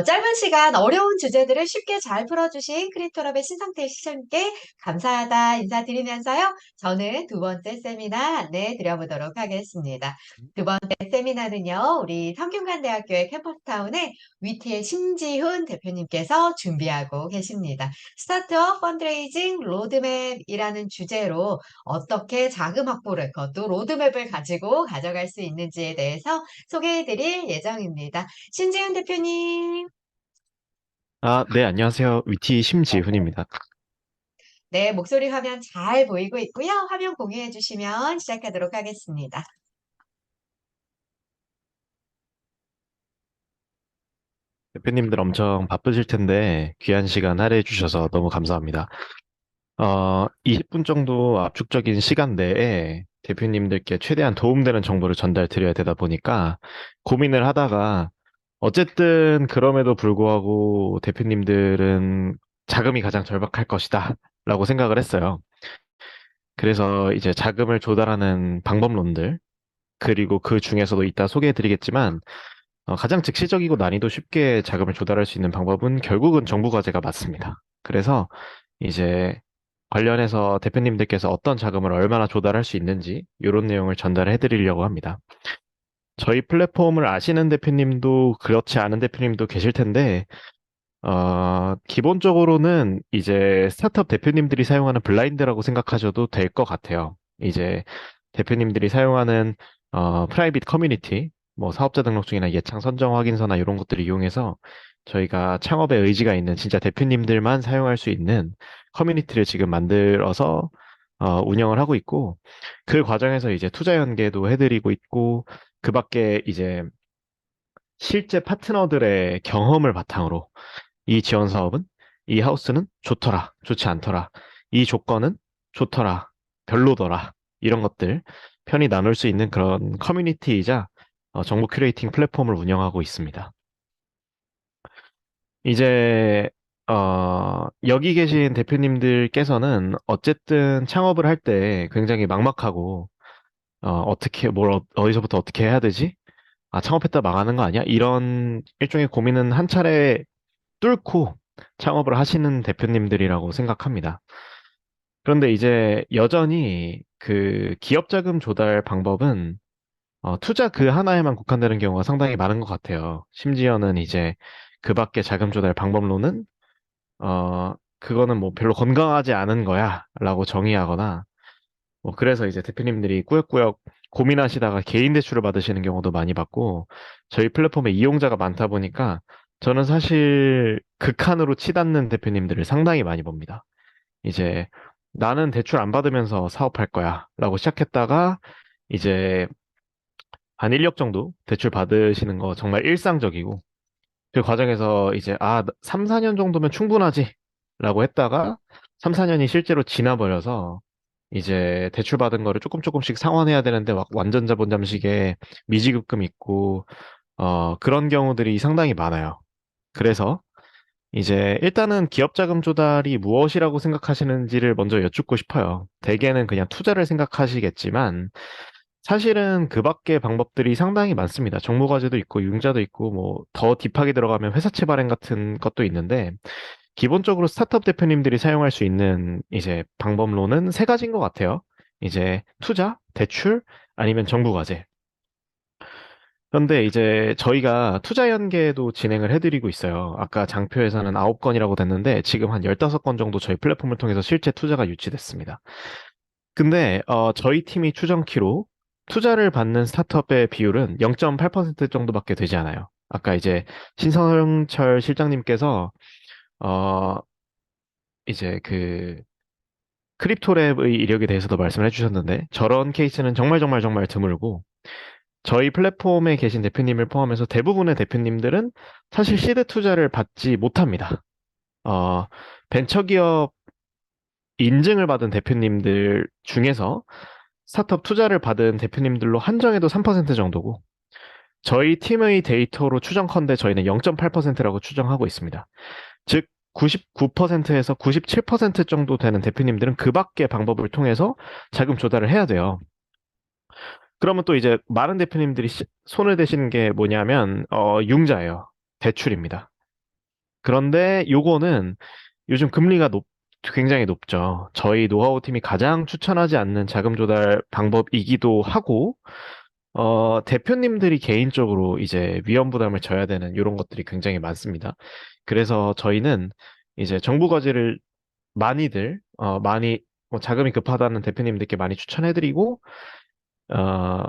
짧은 시간 어려운 주제들을 쉽게 잘 풀어주신 크리토럽의 신상태 시청님께 감사하다 인사드리면서요. 저는 두 번째 세미나 안내해 드려보도록 하겠습니다. 두 번째 세미나는요, 우리 성균관대학교의 캠퍼스타운에 위티의 심지훈 대표님께서 준비하고 계십니다. 스타트업 펀드레이징 로드맵이라는 주제로 어떻게 자금 확보를, 그것도 로드맵을 가지고 가져갈 수 있는지에 대해서 소개해 드릴 예정입니다. 신지훈 대표님, 네, 안녕하세요. 위티 심지훈입니다. 네, 목소리 화면 잘 보이고 있고요. 화면 공유해 주시면 시작하도록 하겠습니다. 대표님들 엄청 바쁘실 텐데 귀한 시간 할애해 주셔서 너무 감사합니다. 20분 정도 압축적인 시간 내에 대표님들께 최대한 도움되는 정보를 전달 드려야 되다 보니까 고민을 하다가 어쨌든 그럼에도 불구하고 대표님들은 자금이 가장 절박할 것이다 라고 생각을 했어요. 그래서 이제 자금을 조달하는 방법론들 그리고 그 중에서도 이따 소개해 드리겠지만 가장 즉시적이고 난이도 쉽게 자금을 조달할 수 있는 방법은 결국은 정부 과제가 맞습니다. 그래서 이제 관련해서 대표님들께서 어떤 자금을 얼마나 조달할 수 있는지 이런 내용을 전달해 드리려고 합니다. 저희 플랫폼을 아시는 대표님도 그렇지 않은 대표님도 계실 텐데 기본적으로는 이제 스타트업 대표님들이 사용하는 블라인드라고 생각하셔도 될 것 같아요. 이제 대표님들이 사용하는 프라이빗 커뮤니티, 뭐 사업자 등록증이나 예창 선정 확인서나 이런 것들을 이용해서 저희가 창업에 의지가 있는 진짜 대표님들만 사용할 수 있는 커뮤니티를 지금 만들어서 운영을 하고 있고 그 과정에서 이제 투자 연계도 해드리고 있고 그 밖에 이제 실제 파트너들의 경험을 바탕으로 이 지원 사업은 이 하우스는 좋더라, 좋지 않더라. 이 조건은 좋더라, 별로더라. 이런 것들 편히 나눌 수 있는 그런 커뮤니티이자 정보 큐레이팅 플랫폼을 운영하고 있습니다. 이제 여기 계신 대표님들께서는 어쨌든 창업을 할 때 굉장히 막막하고 어떻게 어디서부터 어떻게 해야 되지? 창업했다 망하는 거 아니야? 이런 일종의 고민은 한 차례 뚫고 창업을 하시는 대표님들이라고 생각합니다. 그런데 이제 여전히 그 기업 자금 조달 방법은 투자 그 하나에만 국한되는 경우가 상당히 많은 것 같아요. 심지어는 이제 그 밖에 자금 조달 방법론은 그거는 뭐 별로 건강하지 않은 거야 라고 정의하거나 뭐 그래서 이제 대표님들이 꾸역꾸역 고민하시다가 개인 대출을 받으시는 경우도 많이 봤고 저희 플랫폼에 이용자가 많다 보니까 저는 사실 극한으로 치닫는 대표님들을 상당히 많이 봅니다. 이제 나는 대출 안 받으면서 사업할 거야 라고 시작했다가 이제 한 1억 정도 대출 받으시는 거 정말 일상적이고 그 과정에서 이제 3, 4년 정도면 충분하지 라고 했다가 3, 4년이 실제로 지나버려서 이제 대출 받은 거를 조금 조금씩 상환해야 되는데 막 완전 자본 잠식에 미지급금 있고 그런 경우들이 상당히 많아요. 그래서 이제 일단은 기업 자금 조달이 무엇이라고 생각하시는지를 먼저 여쭙고 싶어요. 대개는 그냥 투자를 생각하시겠지만 사실은 그 밖의 방법들이 상당히 많습니다. 정모과제도 있고 융자도 있고 뭐 더 딥하게 들어가면 회사채 발행 같은 것도 있는데 기본적으로 스타트업 대표님들이 사용할 수 있는 이제 방법론은 세 가지인 것 같아요. 이제 투자, 대출, 아니면 정부과제. 그런데 이제 저희가 투자 연계도 진행을 해드리고 있어요. 아까 장표에서는 9건이라고 됐는데 지금 한 15건 정도 저희 플랫폼을 통해서 실제 투자가 유치됐습니다. 근데 저희 팀이 추정키로 투자를 받는 스타트업의 비율은 0.8% 정도밖에 되지 않아요. 아까 이제 신성철 실장님께서 어, 이제 그 크립토랩의 이력에 대해서도 말씀을 해주셨는데 저런 케이스는 정말 정말 정말 드물고 저희 플랫폼에 계신 대표님을 포함해서 대부분의 대표님들은 사실 시드 투자를 받지 못합니다. 어, 벤처기업 인증을 받은 대표님들 중에서 스타트업 투자를 받은 대표님들로 한정해도 3% 정도고 저희 팀의 데이터로 추정컨대 저희는 0.8%라고 추정하고 있습니다. 즉 99%에서 97% 정도 되는 대표님들은 그 밖의 방법을 통해서 자금 조달을 해야 돼요. 그러면 또 이제 많은 대표님들이 손을 대시는 게 뭐냐면 융자예요. 대출입니다. 그런데 요거는 요즘 금리가 굉장히 높죠. 저희 노하우 팀이 가장 추천하지 않는 자금 조달 방법이기도 하고 대표님들이 개인적으로 이제 위험 부담을 져야 되는 이런 것들이 굉장히 많습니다. 그래서 저희는 이제 정부 과제를 많이 뭐 자금이 급하다는 대표님들께 많이 추천해드리고 어,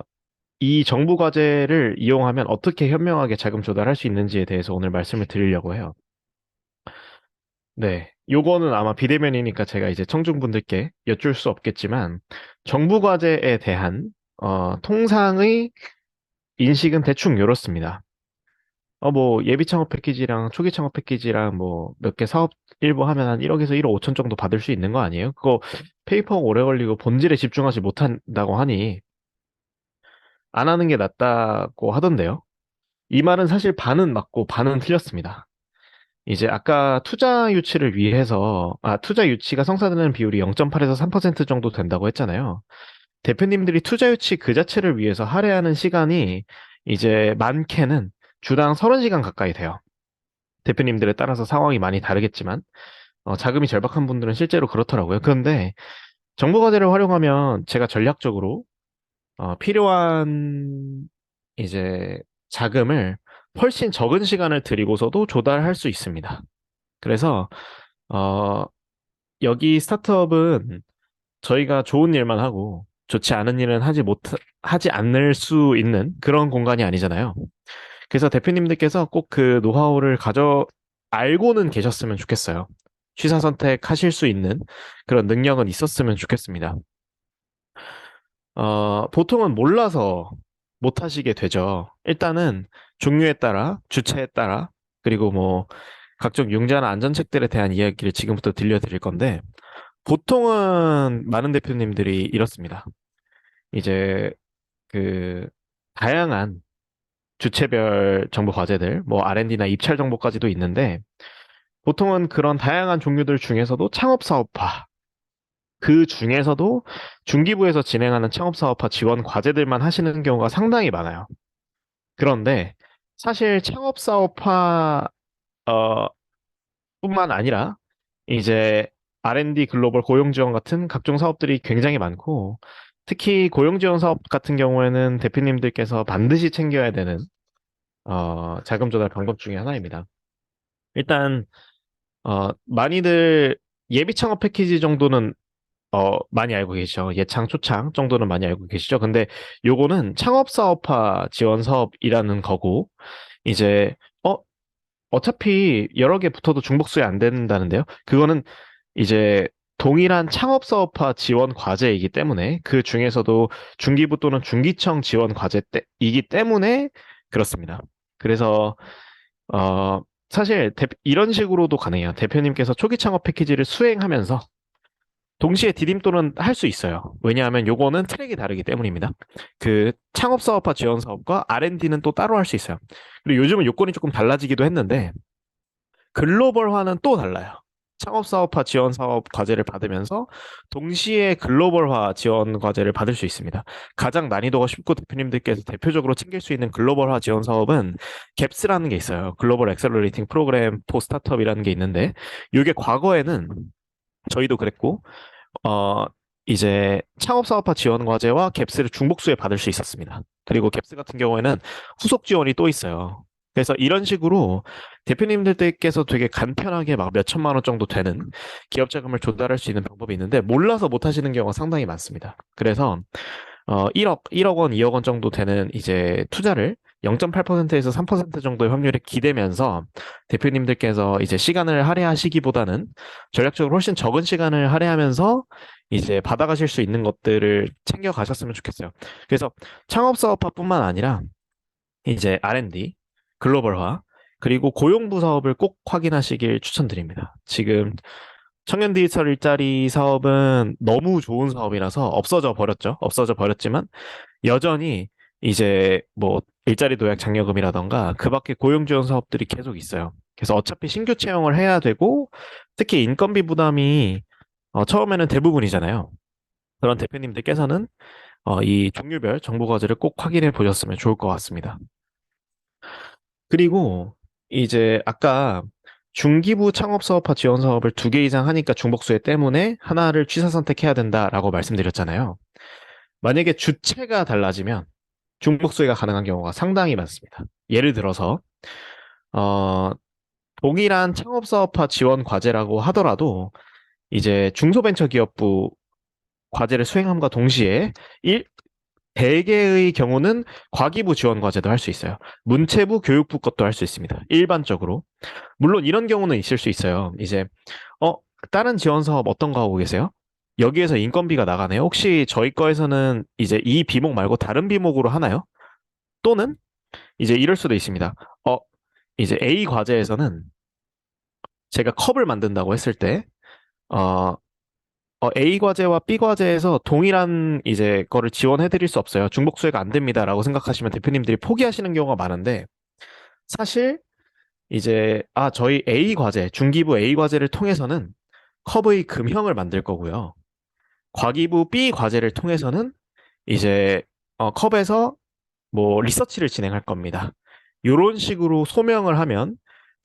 이 정부 과제를 이용하면 어떻게 현명하게 자금 조달할 수 있는지에 대해서 오늘 말씀을 드리려고 해요. 네. 요거는 아마 비대면이니까 제가 이제 청중분들께 여쭐 수 없겠지만 정부 과제에 대한 통상의 인식은 대충 이렇습니다. 뭐 예비 창업 패키지랑 초기 창업 패키지랑 뭐 몇 개 사업 일부 하면 한 1억에서 1억 5천 정도 받을 수 있는 거 아니에요? 그거 페이퍼가 오래 걸리고 본질에 집중하지 못한다고 하니 안 하는 게 낫다고 하던데요. 이 말은 사실 반은 맞고 반은 틀렸습니다. 이제 아까 투자 유치가 성사되는 비율이 0.8에서 3% 정도 된다고 했잖아요. 대표님들이 투자 유치 그 자체를 위해서 할애하는 시간이 이제 많게는 주당 30시간 가까이 돼요. 대표님들에 따라서 상황이 많이 다르겠지만, 자금이 절박한 분들은 실제로 그렇더라고요. 그런데 정보과제를 활용하면 제가 전략적으로 필요한 이제 자금을 훨씬 적은 시간을 들이고서도 조달할 수 있습니다. 그래서 어, 여기 스타트업은 저희가 좋은 일만 하고 좋지 않은 일은 하지 않을 수 있는 그런 공간이 아니잖아요. 그래서 대표님들께서 꼭 그 노하우를 알고는 계셨으면 좋겠어요. 취사 선택하실 수 있는 그런 능력은 있었으면 좋겠습니다. 보통은 몰라서 못 하시게 되죠. 일단은 종류에 따라, 주체에 따라, 그리고 뭐 각종 융자나 안전책들에 대한 이야기를 지금부터 들려드릴 건데, 보통은 많은 대표님들이 이렇습니다. 이제 그 다양한 주체별 정보 과제들, 뭐 R&D나 입찰 정보까지도 있는데, 보통은 그런 다양한 종류들 중에서도 창업사업화, 그 중에서도 중기부에서 진행하는 창업사업화 지원 과제들만 하시는 경우가 상당히 많아요. 그런데 사실 창업사업화, 어, 뿐만 아니라 이제 R&D 글로벌 고용지원 같은 각종 사업들이 굉장히 많고, 특히 고용지원 사업 같은 경우에는 대표님들께서 반드시 챙겨야 되는 자금 조달 방법 중에 하나입니다. 일단 많이들 예비 창업 패키지 정도는 많이 알고 계시죠. 예창, 초창 정도는 많이 알고 계시죠. 근데 요거는 창업사업화 지원 사업이라는 거고, 이제, 어차피 여러 개 붙어도 중복수에 안 된다는데요. 그거는 이제 동일한 창업사업화 지원 과제이기 때문에 그 중에서도 중기부 또는 중기청 지원 과제이기 때문에 그렇습니다. 그래서 어, 사실 이런 식으로도 가능해요. 대표님께서 초기 창업 패키지를 수행하면서 동시에 디딤돌은 할 수 있어요. 왜냐하면 요거는 트랙이 다르기 때문입니다. 그 창업 사업화 지원 사업과 R&D는 또 따로 할 수 있어요. 그리고 요즘은 요건이 조금 달라지기도 했는데 글로벌화는 또 달라요. 창업 사업화 지원 사업 과제를 받으면서 동시에 글로벌화 지원 과제를 받을 수 있습니다. 가장 난이도가 쉽고 대표님들께서 대표적으로 챙길 수 있는 글로벌화 지원 사업은 갭스라는 게 있어요. 글로벌 엑셀러레이팅 프로그램 포 스타트업이라는 게 있는데 이게 과거에는 저희도 그랬고 어, 이제 창업사업화 지원 과제와 갭스를 중복수에 받을 수 있었습니다. 그리고 갭스 같은 경우에는 후속 지원이 또 있어요. 그래서 이런 식으로 대표님들께서 되게 간편하게 막 몇 천만 원 정도 되는 기업 자금을 조달할 수 있는 방법이 있는데 몰라서 못 하시는 경우가 상당히 많습니다. 그래서 1억 원, 2억 원 정도 되는 이제 투자를 0.8%에서 3% 정도의 확률에 기대면서 대표님들께서 이제 시간을 할애하시기보다는 전략적으로 훨씬 적은 시간을 할애하면서 이제 받아가실 수 있는 것들을 챙겨 가셨으면 좋겠어요. 그래서 창업 사업화뿐만 아니라 이제 R&D, 글로벌화, 그리고 고용부 사업을 꼭 확인하시길 추천드립니다. 지금 청년 디지털 일자리 사업은 너무 좋은 사업이라서 없어져 버렸죠. 없어져 버렸지만 여전히 이제 뭐 일자리 도약 장려금이라던가 그 밖에 고용 지원 사업들이 계속 있어요. 그래서 어차피 신규 채용을 해야 되고 특히 인건비 부담이 처음에는 대부분이잖아요. 그런 대표님들께서는 이 종류별 정보 과제를 꼭 확인해 보셨으면 좋을 것 같습니다. 그리고 이제 아까 중기부 창업사업화 지원 사업을 2개 이상 하니까 중복수혜 때문에 하나를 취사 선택해야 된다라고 말씀드렸잖아요. 만약에 주체가 달라지면 중복수혜가 가능한 경우가 상당히 많습니다. 예를 들어서 어, 동일한 창업사업화 지원 과제라고 하더라도 이제 중소벤처기업부 과제를 수행함과 동시에 대개의 경우는 과기부 지원 과제도 할 수 있어요. 문체부, 교육부 것도 할 수 있습니다. 일반적으로. 물론 이런 경우는 있을 수 있어요. 이제 어, 다른 지원 사업 어떤 거 하고 계세요? 여기에서 인건비가 나가네요. 혹시 저희 거에서는 이제 이 비목 말고 다른 비목으로 하나요? 또는 이제 이럴 수도 있습니다. 어, 이제 A 과제에서는 제가 컵을 만든다고 했을 때, 어, A 과제와 B 과제에서 동일한 이제 거를 지원해 드릴 수 없어요. 중복 수혜가 안 됩니다라고 생각하시면 대표님들이 포기하시는 경우가 많은데, 사실 이제 저희 A 과제, 중기부 A 과제를 통해서는 컵의 금형을 만들 거고요. 과기부 B 과제를 통해서는 이제 컵에서 뭐 리서치를 진행할 겁니다. 이런 식으로 소명을 하면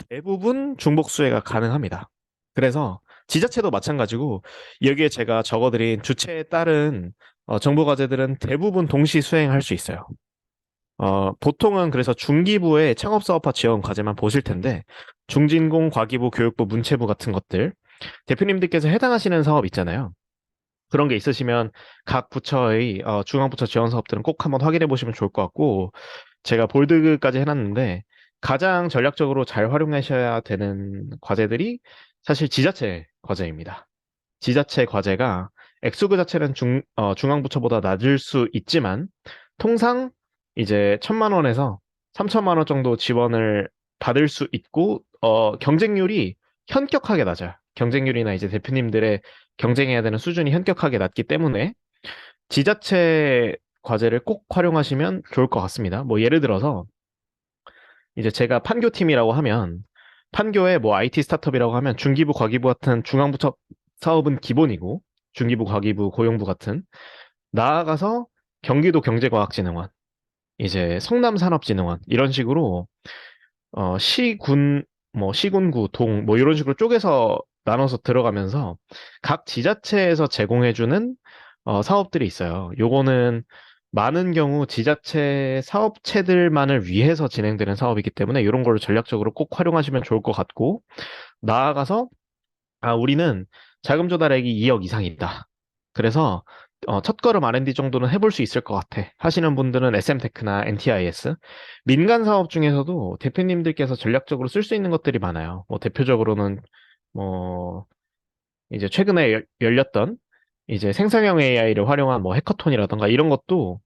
대부분 중복 수혜가 가능합니다. 그래서 지자체도 마찬가지고 여기에 제가 적어드린 주체에 따른 정보 과제들은 대부분 동시 수행할 수 있어요. 보통은 그래서 중기부의 창업사업화 지원 과제만 보실 텐데 중진공, 과기부, 교육부, 문체부 같은 것들 대표님들께서 해당하시는 사업 있잖아요. 그런 게 있으시면 각 부처의 중앙부처 지원 사업들은 꼭 한번 확인해 보시면 좋을 것 같고 제가 볼드까지 해놨는데 가장 전략적으로 잘 활용하셔야 되는 과제들이 사실 지자체 과제입니다. 지자체 과제가 액수 그 자체는 중앙부처보다 낮을 수 있지만 통상 이제 1,000만 원에서 3천만 원 정도 지원을 받을 수 있고 경쟁률이 현격하게 낮아요. 경쟁률이나 이제 대표님들의 경쟁해야 되는 수준이 현격하게 낮기 때문에 지자체 과제를 꼭 활용하시면 좋을 것 같습니다. 뭐 예를 들어서 이제 제가 판교팀이라고 하면 판교에 뭐 IT 스타트업이라고 하면 중기부, 과기부 같은 중앙부처 사업은 기본이고 중기부, 과기부, 고용부 같은 나아가서 경기도 경제과학진흥원, 이제 성남산업진흥원 이런 식으로 시군, 뭐 시군구, 동, 뭐 이런 식으로 쪼개서 나눠서 들어가면서 각 지자체에서 제공해주는 사업들이 있어요. 요거는 많은 경우 지자체 사업체들만을 위해서 진행되는 사업이기 때문에 이런 거를 전략적으로 꼭 활용하시면 좋을 것 같고, 나아가서, 우리는 자금 조달액이 2억 이상이다. 그래서 첫 걸음 R&D 정도는 해볼 수 있을 것 같아. 하시는 분들은 SM테크나 NTIS. 민간 사업 중에서도 대표님들께서 전략적으로 쓸 수 있는 것들이 많아요. 뭐 대표적으로는 뭐 이제 최근에 열렸던 이제 생성형 AI를 활용한 뭐 해커톤이라던가 이런 것도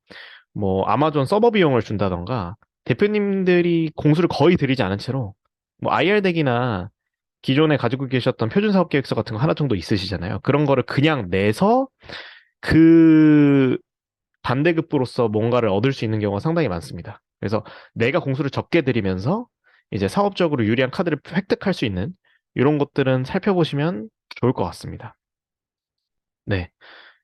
뭐 아마존 서버 비용을 준다던가 대표님들이 공수를 거의 들이지 않은 채로 뭐 IR 덱이나 기존에 가지고 계셨던 표준 사업 계획서 같은 거 하나 정도 있으시잖아요. 그런 거를 그냥 내서 그 반대급부로서 뭔가를 얻을 수 있는 경우가 상당히 많습니다. 그래서 내가 공수를 적게 들이면서 이제 사업적으로 유리한 카드를 획득할 수 있는 이런 것들은 살펴보시면 좋을 것 같습니다. 네.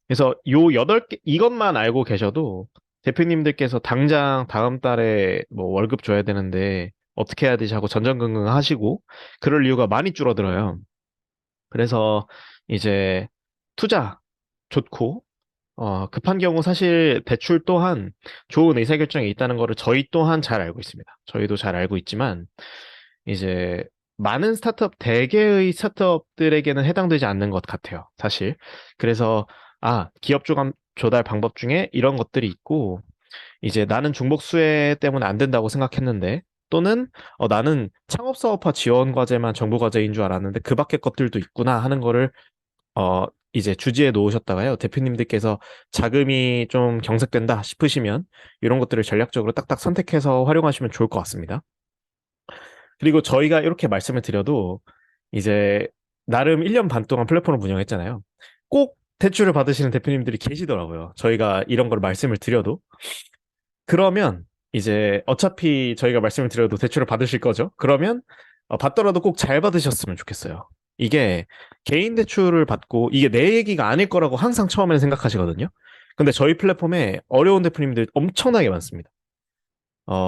그래서 요 8개, 이것만 알고 계셔도 대표님들께서 당장 다음 달에 뭐 월급 줘야 되는데 어떻게 해야 되지 하고 전전긍긍 하시고 그럴 이유가 많이 줄어들어요. 그래서 이제 투자 좋고 급한 경우 사실 대출 또한 좋은 의사결정이 있다는 거를 저희 또한 잘 알고 있습니다. 저희도 잘 알고 있지만 이제 많은 스타트업, 대개의 스타트업들에게는 해당되지 않는 것 같아요. 사실. 그래서 기업 조감 조달 방법 중에 이런 것들이 있고 이제 나는 중복수혜 때문에 안 된다고 생각했는데 또는 나는 창업사업화 지원 과제만 정부 과제인 줄 알았는데 그 밖의 것들도 있구나 하는 거를 어, 이제 주지에 놓으셨다가요. 대표님들께서 자금이 좀 경색된다 싶으시면 이런 것들을 전략적으로 딱딱 선택해서 활용하시면 좋을 것 같습니다. 그리고 저희가 이렇게 말씀을 드려도 이제 나름 1년 반 동안 플랫폼을 운영했잖아요. 꼭 대출을 받으시는 대표님들이 계시더라고요. 저희가 이런 걸 말씀을 드려도. 그러면 이제 어차피 저희가 말씀을 드려도 대출을 받으실 거죠. 그러면 받더라도 꼭 잘 받으셨으면 좋겠어요. 이게 개인 대출을 받고 이게 내 얘기가 아닐 거라고 항상 처음에는 생각하시거든요. 근데 저희 플랫폼에 어려운 대표님들 엄청나게 많습니다.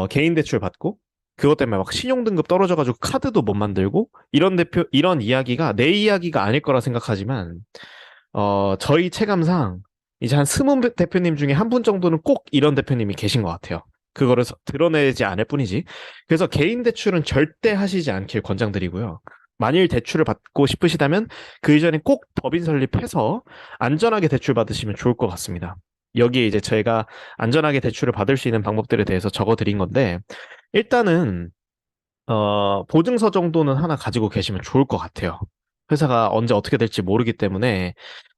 개인 대출 받고 그것 때문에 막 신용 등급 떨어져가지고 카드도 못 만들고 이런 이야기가 내 이야기가 아닐 거라 생각하지만 저희 체감상 이제 한 20대표님 중에 한 분 정도는 꼭 이런 대표님이 계신 것 같아요. 그거를 드러내지 않을 뿐이지. 그래서 개인 대출은 절대 하시지 않길 권장드리고요. 만일 대출을 받고 싶으시다면 그 이전에 꼭 법인 설립해서 안전하게 대출 받으시면 좋을 것 같습니다. 여기에 이제 저희가 안전하게 대출을 받을 수 있는 방법들에 대해서 적어 드린 건데, 일단은, 보증서 정도는 하나 가지고 계시면 좋을 것 같아요. 회사가 언제 어떻게 될지 모르기 때문에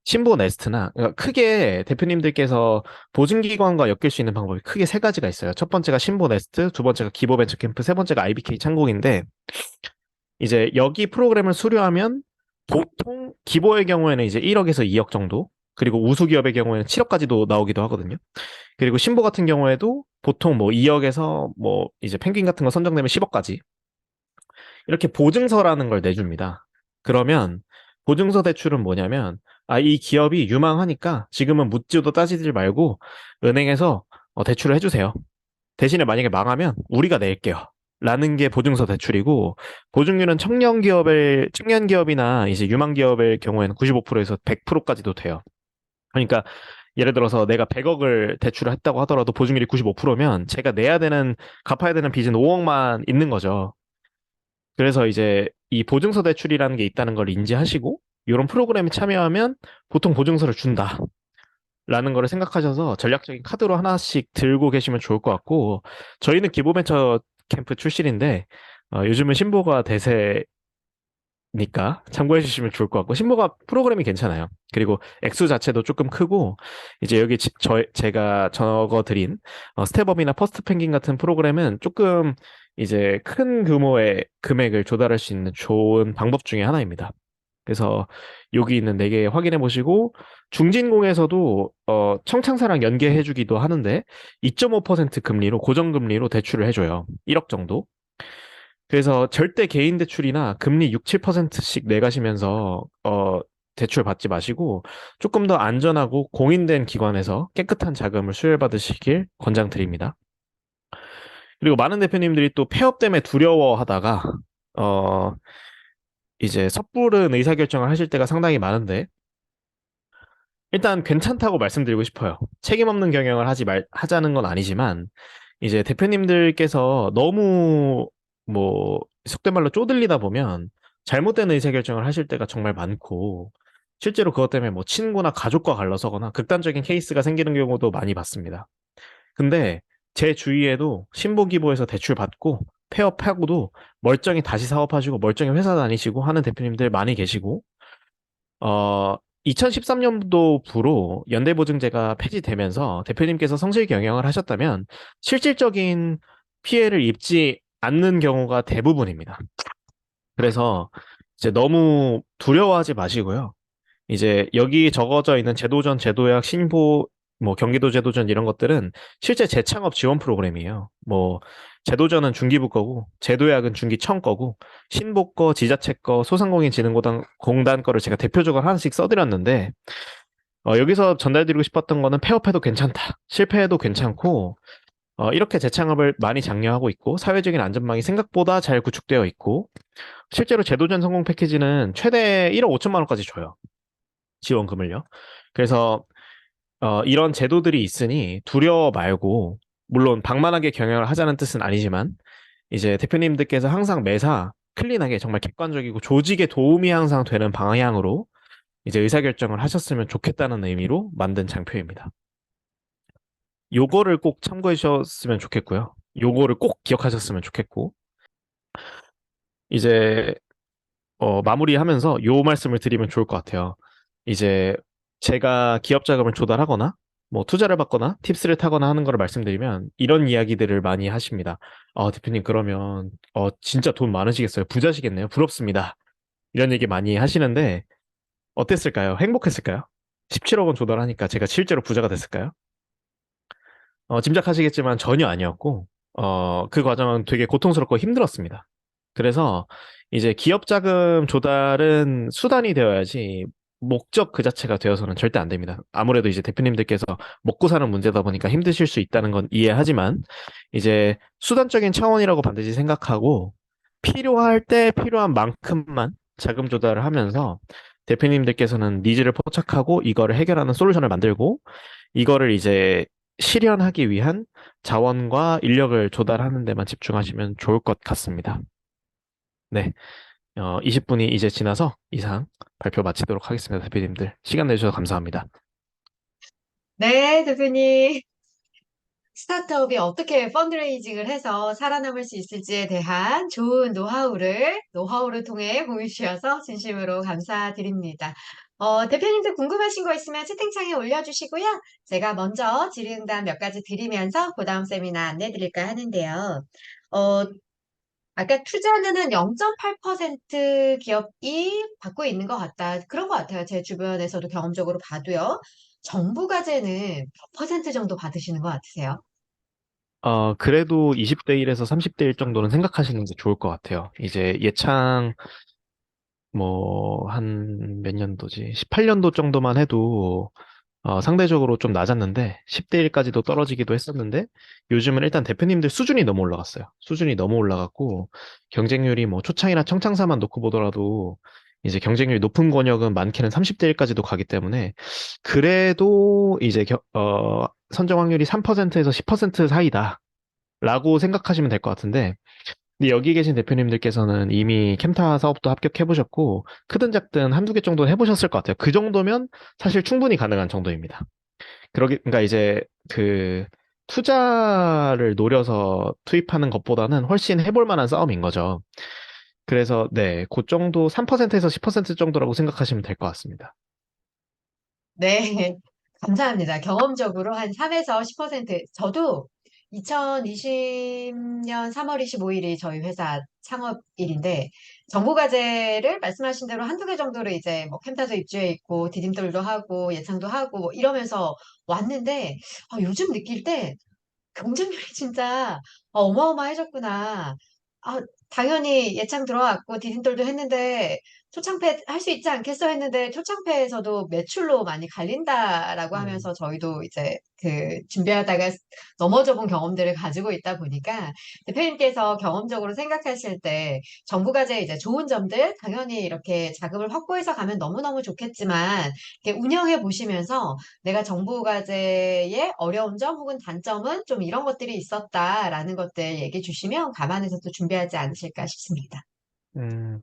신보 네스트나 그러니까 크게 대표님들께서 보증기관과 엮일 수 있는 방법이 크게 세 가지가 있어요. 첫 번째가 신보 네스트, 두 번째가 기보벤처캠프, 세 번째가 IBK 창공인데 이제 여기 프로그램을 수료하면 보통 기보의 경우에는 이제 1억에서 2억 정도 그리고 우수 기업의 경우에는 7억까지도 나오기도 하거든요. 그리고 신보 같은 경우에도 보통 뭐 2억에서 뭐 이제 펭귄 같은 거 선정되면 10억까지 이렇게 보증서라는 걸 내줍니다. 그러면 보증서 대출은 뭐냐면 이 기업이 유망하니까 지금은 묻지도 따지지 말고 은행에서 대출을 해주세요. 대신에 만약에 망하면 우리가 낼게요. 라는 게 보증서 대출이고 보증률은 청년 기업이나 이제 유망 기업의 경우에는 95%에서 100%까지도 돼요. 그러니까 예를 들어서 내가 100억을 대출을 했다고 하더라도 보증률이 95%면 제가 갚아야 되는 빚은 5억만 있는 거죠. 그래서 이제 이 보증서 대출이라는 게 있다는 걸 인지하시고 이런 프로그램에 참여하면 보통 보증서를 준다. 라는 거를 생각하셔서 전략적인 카드로 하나씩 들고 계시면 좋을 것 같고 저희는 기보벤처 캠프 출신인데 요즘은 신보가 대세니까 참고해 주시면 좋을 것 같고 신보가 프로그램이 괜찮아요. 그리고 액수 자체도 조금 크고 이제 여기 제가 적어드린 스텝업이나 퍼스트 펭귄 같은 프로그램은 조금 이제 큰 규모의 금액을 조달할 수 있는 좋은 방법 중에 하나입니다. 그래서 여기 있는 4개 확인해 보시고 중진공에서도 청창사랑 연계해 주기도 하는데 2.5% 금리로 고정금리로 대출을 해줘요. 1억 정도. 그래서 절대 개인 대출이나 금리 6, 7%씩 내가시면서 대출 받지 마시고 조금 더 안전하고 공인된 기관에서 깨끗한 자금을 수혈받으시길 권장드립니다. 그리고 많은 대표님들이 또 폐업 때문에 두려워하다가 어 이제 섣부른 의사결정을 하실 때가 상당히 많은데 일단 괜찮다고 말씀드리고 싶어요. 책임 없는 경영을 하자는 건 아니지만 이제 대표님들께서 너무 속된 말로 쪼들리다 보면 잘못된 의사결정을 하실 때가 정말 많고 실제로 그것 때문에 뭐 친구나 가족과 갈라서거나 극단적인 케이스가 생기는 경우도 많이 봤습니다. 근데 제 주위에도 신보기부에서 대출 받고 폐업하고도 멀쩡히 다시 사업하시고 멀쩡히 회사 다니시고 하는 대표님들 많이 계시고, 어, 2013년도부로 연대보증제가 폐지되면서 대표님께서 성실 경영을 하셨다면 실질적인 피해를 입지 않는 경우가 대부분입니다. 그래서 이제 너무 두려워하지 마시고요. 이제 여기 적어져 있는 제도전, 제도약, 신보, 뭐 경기도 제도전 이런 것들은 실제 재창업 지원 프로그램이에요. 뭐 제도전은 중기부 거고, 제도약은 중기청 거고, 신보 거, 지자체 거, 소상공인진흥공단 거를 제가 대표적으로 하나씩 써드렸는데, 여기서 전달드리고 싶었던 거는 폐업해도 괜찮다, 실패해도 괜찮고, 이렇게 재창업을 많이 장려하고 있고, 사회적인 안전망이 생각보다 잘 구축되어 있고, 실제로 제도전 성공 패키지는 최대 1억 5천만 원까지 줘요. 지원금을요. 그래서 이런 제도들이 있으니 두려워 말고, 물론 방만하게 경영을 하자는 뜻은 아니지만, 이제 대표님들께서 항상 매사 클린하게 정말 객관적이고 조직에 도움이 항상 되는 방향으로 이제 의사결정을 하셨으면 좋겠다는 의미로 만든 장표입니다. 요거를 꼭 참고해 주셨으면 좋겠고요. 요거를 꼭 기억하셨으면 좋겠고, 이제 마무리하면서 요 말씀을 드리면 좋을 것 같아요. 이제 제가 기업 자금을 조달하거나 뭐 투자를 받거나 팁스를 타거나 하는 거를 말씀드리면 이런 이야기들을 많이 하십니다. 대표님 그러면 진짜 돈 많으시겠어요? 부자시겠네요. 부럽습니다. 이런 얘기 많이 하시는데 어땠을까요? 행복했을까요? 17억 원 조달하니까 제가 실제로 부자가 됐을까요? 짐작하시겠지만 전혀 아니었고, 그 과정은 되게 고통스럽고 힘들었습니다. 그래서 이제 기업 자금 조달은 수단이 되어야지 목적 그 자체가 되어서는 절대 안 됩니다. 아무래도 이제 대표님들께서 먹고 사는 문제다 보니까 힘드실 수 있다는 건 이해하지만, 이제 수단적인 차원이라고 반드시 생각하고 필요할 때 필요한 만큼만 자금 조달을 하면서 대표님들께서는 니즈를 포착하고 이거를 해결하는 솔루션을 만들고, 이거를 이제 실현하기 위한 자원과 인력을 조달하는 데만 집중하시면 좋을 것 같습니다. 네, 20분이 이제 지나서 이상 발표 마치도록 하겠습니다. 대표님들 시간 내주셔서 감사합니다. 네, 대표님. 스타트업이 어떻게 펀드레이징을 해서 살아남을 수 있을지에 대한 좋은 노하우를 통해 보여주셔서 진심으로 감사드립니다. 대표님들 궁금하신 거 있으면 채팅창에 올려주시고요. 제가 먼저 질의응답 몇 가지 드리면서 그 다음 세미나 안내 드릴까 하는데요. 어, 아까 투자는 한 0.8% 기업이 받고 있는 것 같다. 그런 것 같아요. 제 주변에서도 경험적으로 봐도요. 정부 과제는 몇 퍼센트 정도 받으시는 것 같으세요? 그래도 20대 1에서 30대 1 정도는 생각하시는 게 좋을 것 같아요. 이제 예창 뭐 한 몇 년도지? 18년도 정도만 해도 상대적으로 좀 낮았는데 10대 1까지도 떨어지기도 했었는데 요즘은 일단 대표님들 수준이 너무 올라갔어요. 수준이 너무 올라갔고 경쟁률이 뭐 초창이나 청창사만 놓고 보더라도 이제 경쟁률이 높은 권역은 많게는 30대 1까지도 가기 때문에 그래도 이제 선정 확률이 3%에서 10% 사이다라고 생각하시면 될 것 같은데, 근데 여기 계신 대표님들께서는 이미 캠타 사업도 합격해 보셨고 크든 작든 한두 개 정도 해보셨을 것 같아요. 그 정도면 사실 충분히 가능한 정도입니다. 그러니까 이제 그 투자를 노려서 투입하는 것보다는 훨씬 해볼 만한 싸움인 거죠. 그래서 네, 그 정도 3%에서 10% 정도라고 생각하시면 될 것 같습니다. 네, 감사합니다. 경험적으로 한 3에서 10%, 저도 2020년 3월 25일이 저희 회사 창업일인데, 정보과제를 말씀하신 대로 한두 개 정도로 이제 뭐 캠타도 입주해 있고, 디딤돌도 하고, 예창도 하고, 뭐 이러면서 왔는데, 요즘 느낄 때 경쟁률이 진짜 어마어마해졌구나. 아, 당연히 예창 들어왔고 디딤돌도 했는데 초창패 할 수 있지 않겠어 했는데 초창패에서도 매출로 많이 갈린다라고 음. 하면서 저희도 이제 그 준비하다가 넘어져 본 경험들을 가지고 있다 보니까 대표님께서 경험적으로 생각하실 때 정부과제 이제 좋은 점들 당연히 이렇게 자금을 확보해서 가면 너무너무 좋겠지만 이렇게 운영해 보시면서 내가 정부과제의 어려운 점 혹은 단점은 좀 이런 것들이 있었다라는 것들 얘기해 주시면 감안해서 또 준비하지 않으실까 싶습니다. 음,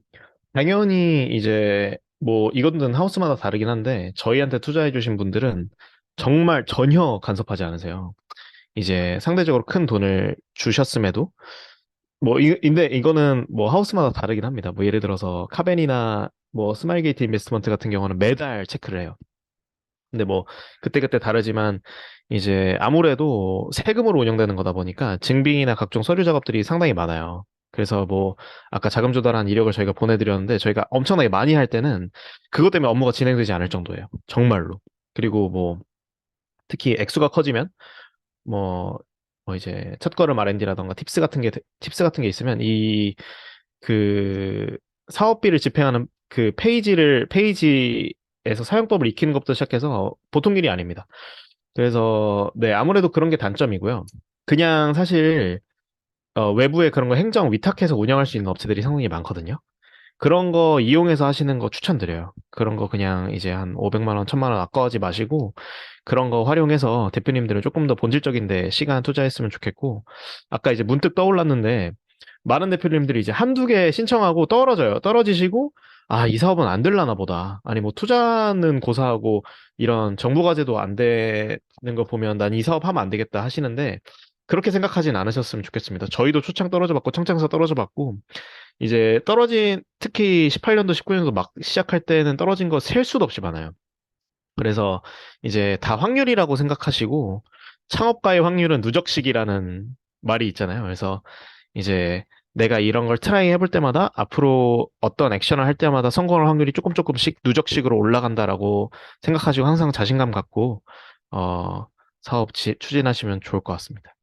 당연히 이제 뭐 이거는 하우스마다 다르긴 한데 저희한테 투자해 주신 분들은 정말 전혀 간섭하지 않으세요. 이제 상대적으로 큰 돈을 주셨음에도 근데 이거는 뭐 하우스마다 다르긴 합니다. 뭐 예를 들어서 카벤이나 뭐 스마일게이트 인베스트먼트 같은 경우는 매달 체크를 해요. 근데 뭐 그때그때 다르지만 이제 아무래도 세금으로 운영되는 거다 보니까 증빙이나 각종 서류 작업들이 상당히 많아요. 그래서 뭐 아까 자금 조달한 이력을 저희가 보내드렸는데 저희가 엄청나게 많이 할 때는 그것 때문에 업무가 진행되지 않을 정도예요. 정말로. 그리고 뭐 특히 액수가 커지면 뭐, 뭐 이제 첫걸음 R&D라던가 팁스 같은 게 있으면 그 사업비를 집행하는 그 페이지에서 사용법을 익히는 것부터 시작해서 보통 일이 아닙니다. 그래서 네, 아무래도 그런 게 단점이고요. 그냥 사실 외부에 그런 거 행정 위탁해서 운영할 수 있는 업체들이 상당히 많거든요. 그런 거 이용해서 하시는 거 추천드려요. 그런 거 그냥 이제 한 500만 원, 1000만 원 아까워하지 마시고 그런 거 활용해서 대표님들은 조금 더 본질적인데 시간 투자했으면 좋겠고 아까 이제 문득 떠올랐는데 많은 대표님들이 이제 한두 개 신청하고 떨어져요. 떨어지시고 아, 이 사업은 안 될라나 보다. 아니 뭐 투자는 고사하고 이런 정부 과제도 안 되는 거 보면 난 이 사업 하면 안 되겠다 하시는데 그렇게 생각하진 않으셨으면 좋겠습니다. 저희도 초창 떨어져 봤고 청창사 떨어져 봤고 이제 특히 18년도, 19년도 막 시작할 때는 떨어진 거 셀 수도 없이 많아요. 그래서 이제 다 확률이라고 생각하시고, 창업가의 확률은 누적식이라는 말이 있잖아요. 그래서 이제 내가 이런 걸 트라이 해볼 때마다 앞으로 어떤 액션을 할 때마다 성공할 확률이 조금씩 누적식으로 올라간다라고 생각하시고 항상 자신감 갖고, 어, 추진하시면 좋을 것 같습니다.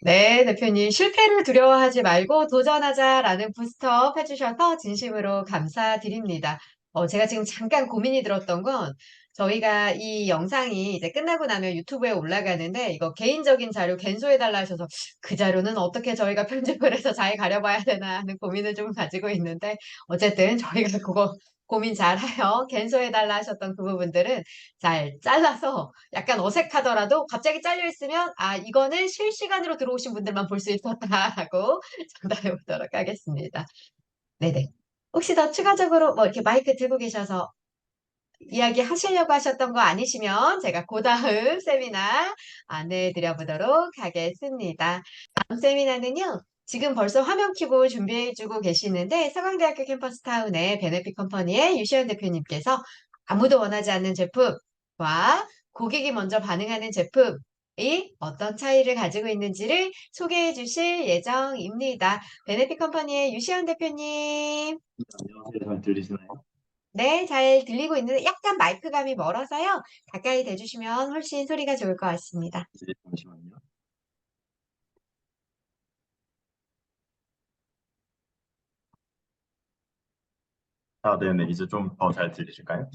네, 대표님. 실패를 두려워하지 말고 도전하자라는 부스트업 해주셔서 진심으로 감사드립니다. 제가 지금 잠깐 고민이 들었던 건 저희가 이 영상이 이제 끝나고 나면 유튜브에 올라가는데 이거 개인적인 자료 갠소해달라 하셔서 그 자료는 어떻게 저희가 편집을 해서 잘 가려봐야 되나 하는 고민을 좀 가지고 있는데 어쨌든 저희가 그거 고민 잘하여 갠소해달라 하셨던 그 부분들은 잘 잘라서 약간 어색하더라도 갑자기 잘려 있으면 아 이거는 실시간으로 들어오신 분들만 볼 수 있었다라고 전달해 보도록 하겠습니다. 네네. 혹시 더 추가적으로 뭐 이렇게 마이크 들고 계셔서 이야기 하시려고 하셨던 거 아니시면 제가 그 다음 세미나 안내해 드려 보도록 하겠습니다. 다음 세미나는요. 지금 벌써 화면 켜고 준비해주고 계시는데 서강대학교 캠퍼스 타운의 베네핏 컴퍼니의 유시연 대표님께서 아무도 원하지 않는 제품과 고객이 먼저 반응하는 제품이 어떤 차이를 가지고 있는지를 소개해 주실 예정입니다. 베네핏 컴퍼니의 유시연 대표님. 안녕하세요. 잘 들리시나요? 네, 잘 들리고 있는데 약간 마이크감이 멀어서요. 가까이 대주시면 훨씬 소리가 좋을 것 같습니다. 네, 잠시만요. 네네. 이제 좀 더 잘 들리실까요?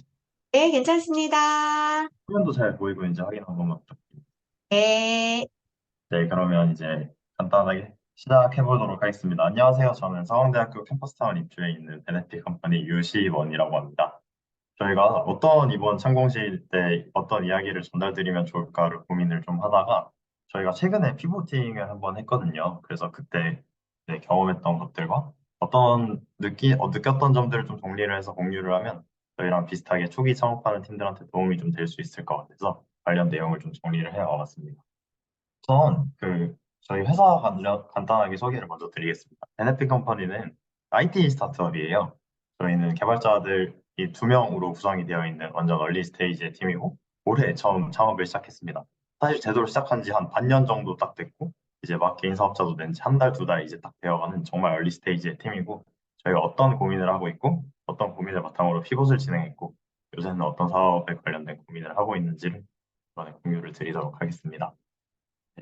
네, 괜찮습니다. 화면도 잘 보이고 이제 확인 한 번만 부탁드립니다. 네. 네, 그러면 이제 간단하게 시작해 보도록 하겠습니다. 안녕하세요. 저는 서강대학교 캠퍼스타운 입주해 있는 베네핏 컴퍼니 유시원이라고 합니다. 저희가 어떤 이번 창공식 때 어떤 이야기를 전달드리면 좋을까를 고민을 좀 하다가 저희가 최근에 피보팅을 한번 했거든요. 그래서 그때 이제 경험했던 것들과 느꼈던 점들을 좀 정리를 해서 공유를 하면 저희랑 비슷하게 초기 창업하는 팀들한테 도움이 좀 될 수 있을 것 같아서 관련 내용을 좀 정리를 해 와봤습니다. 우선 저희 회사 간단하게 소개를 먼저 드리겠습니다. 베네핏 컴퍼니는 IT 스타트업이에요. 저희는 개발자들이 2명으로 구성이 되어 있는 완전 얼리 스테이지의 팀이고 올해 처음 창업을 시작했습니다. 사실 제대로 시작한 지 한 반년 정도 딱 됐고 이제 막 개인 사업자도 된 지 한 달, 두 달 이제 딱 되어가는 정말 얼리 스테이지의 팀이고 저희가 어떤 고민을 하고 있고 어떤 고민을 바탕으로 피봇을 진행했고 요새는 어떤 사업에 관련된 고민을 하고 있는지를 이번에 공유를 드리도록 하겠습니다.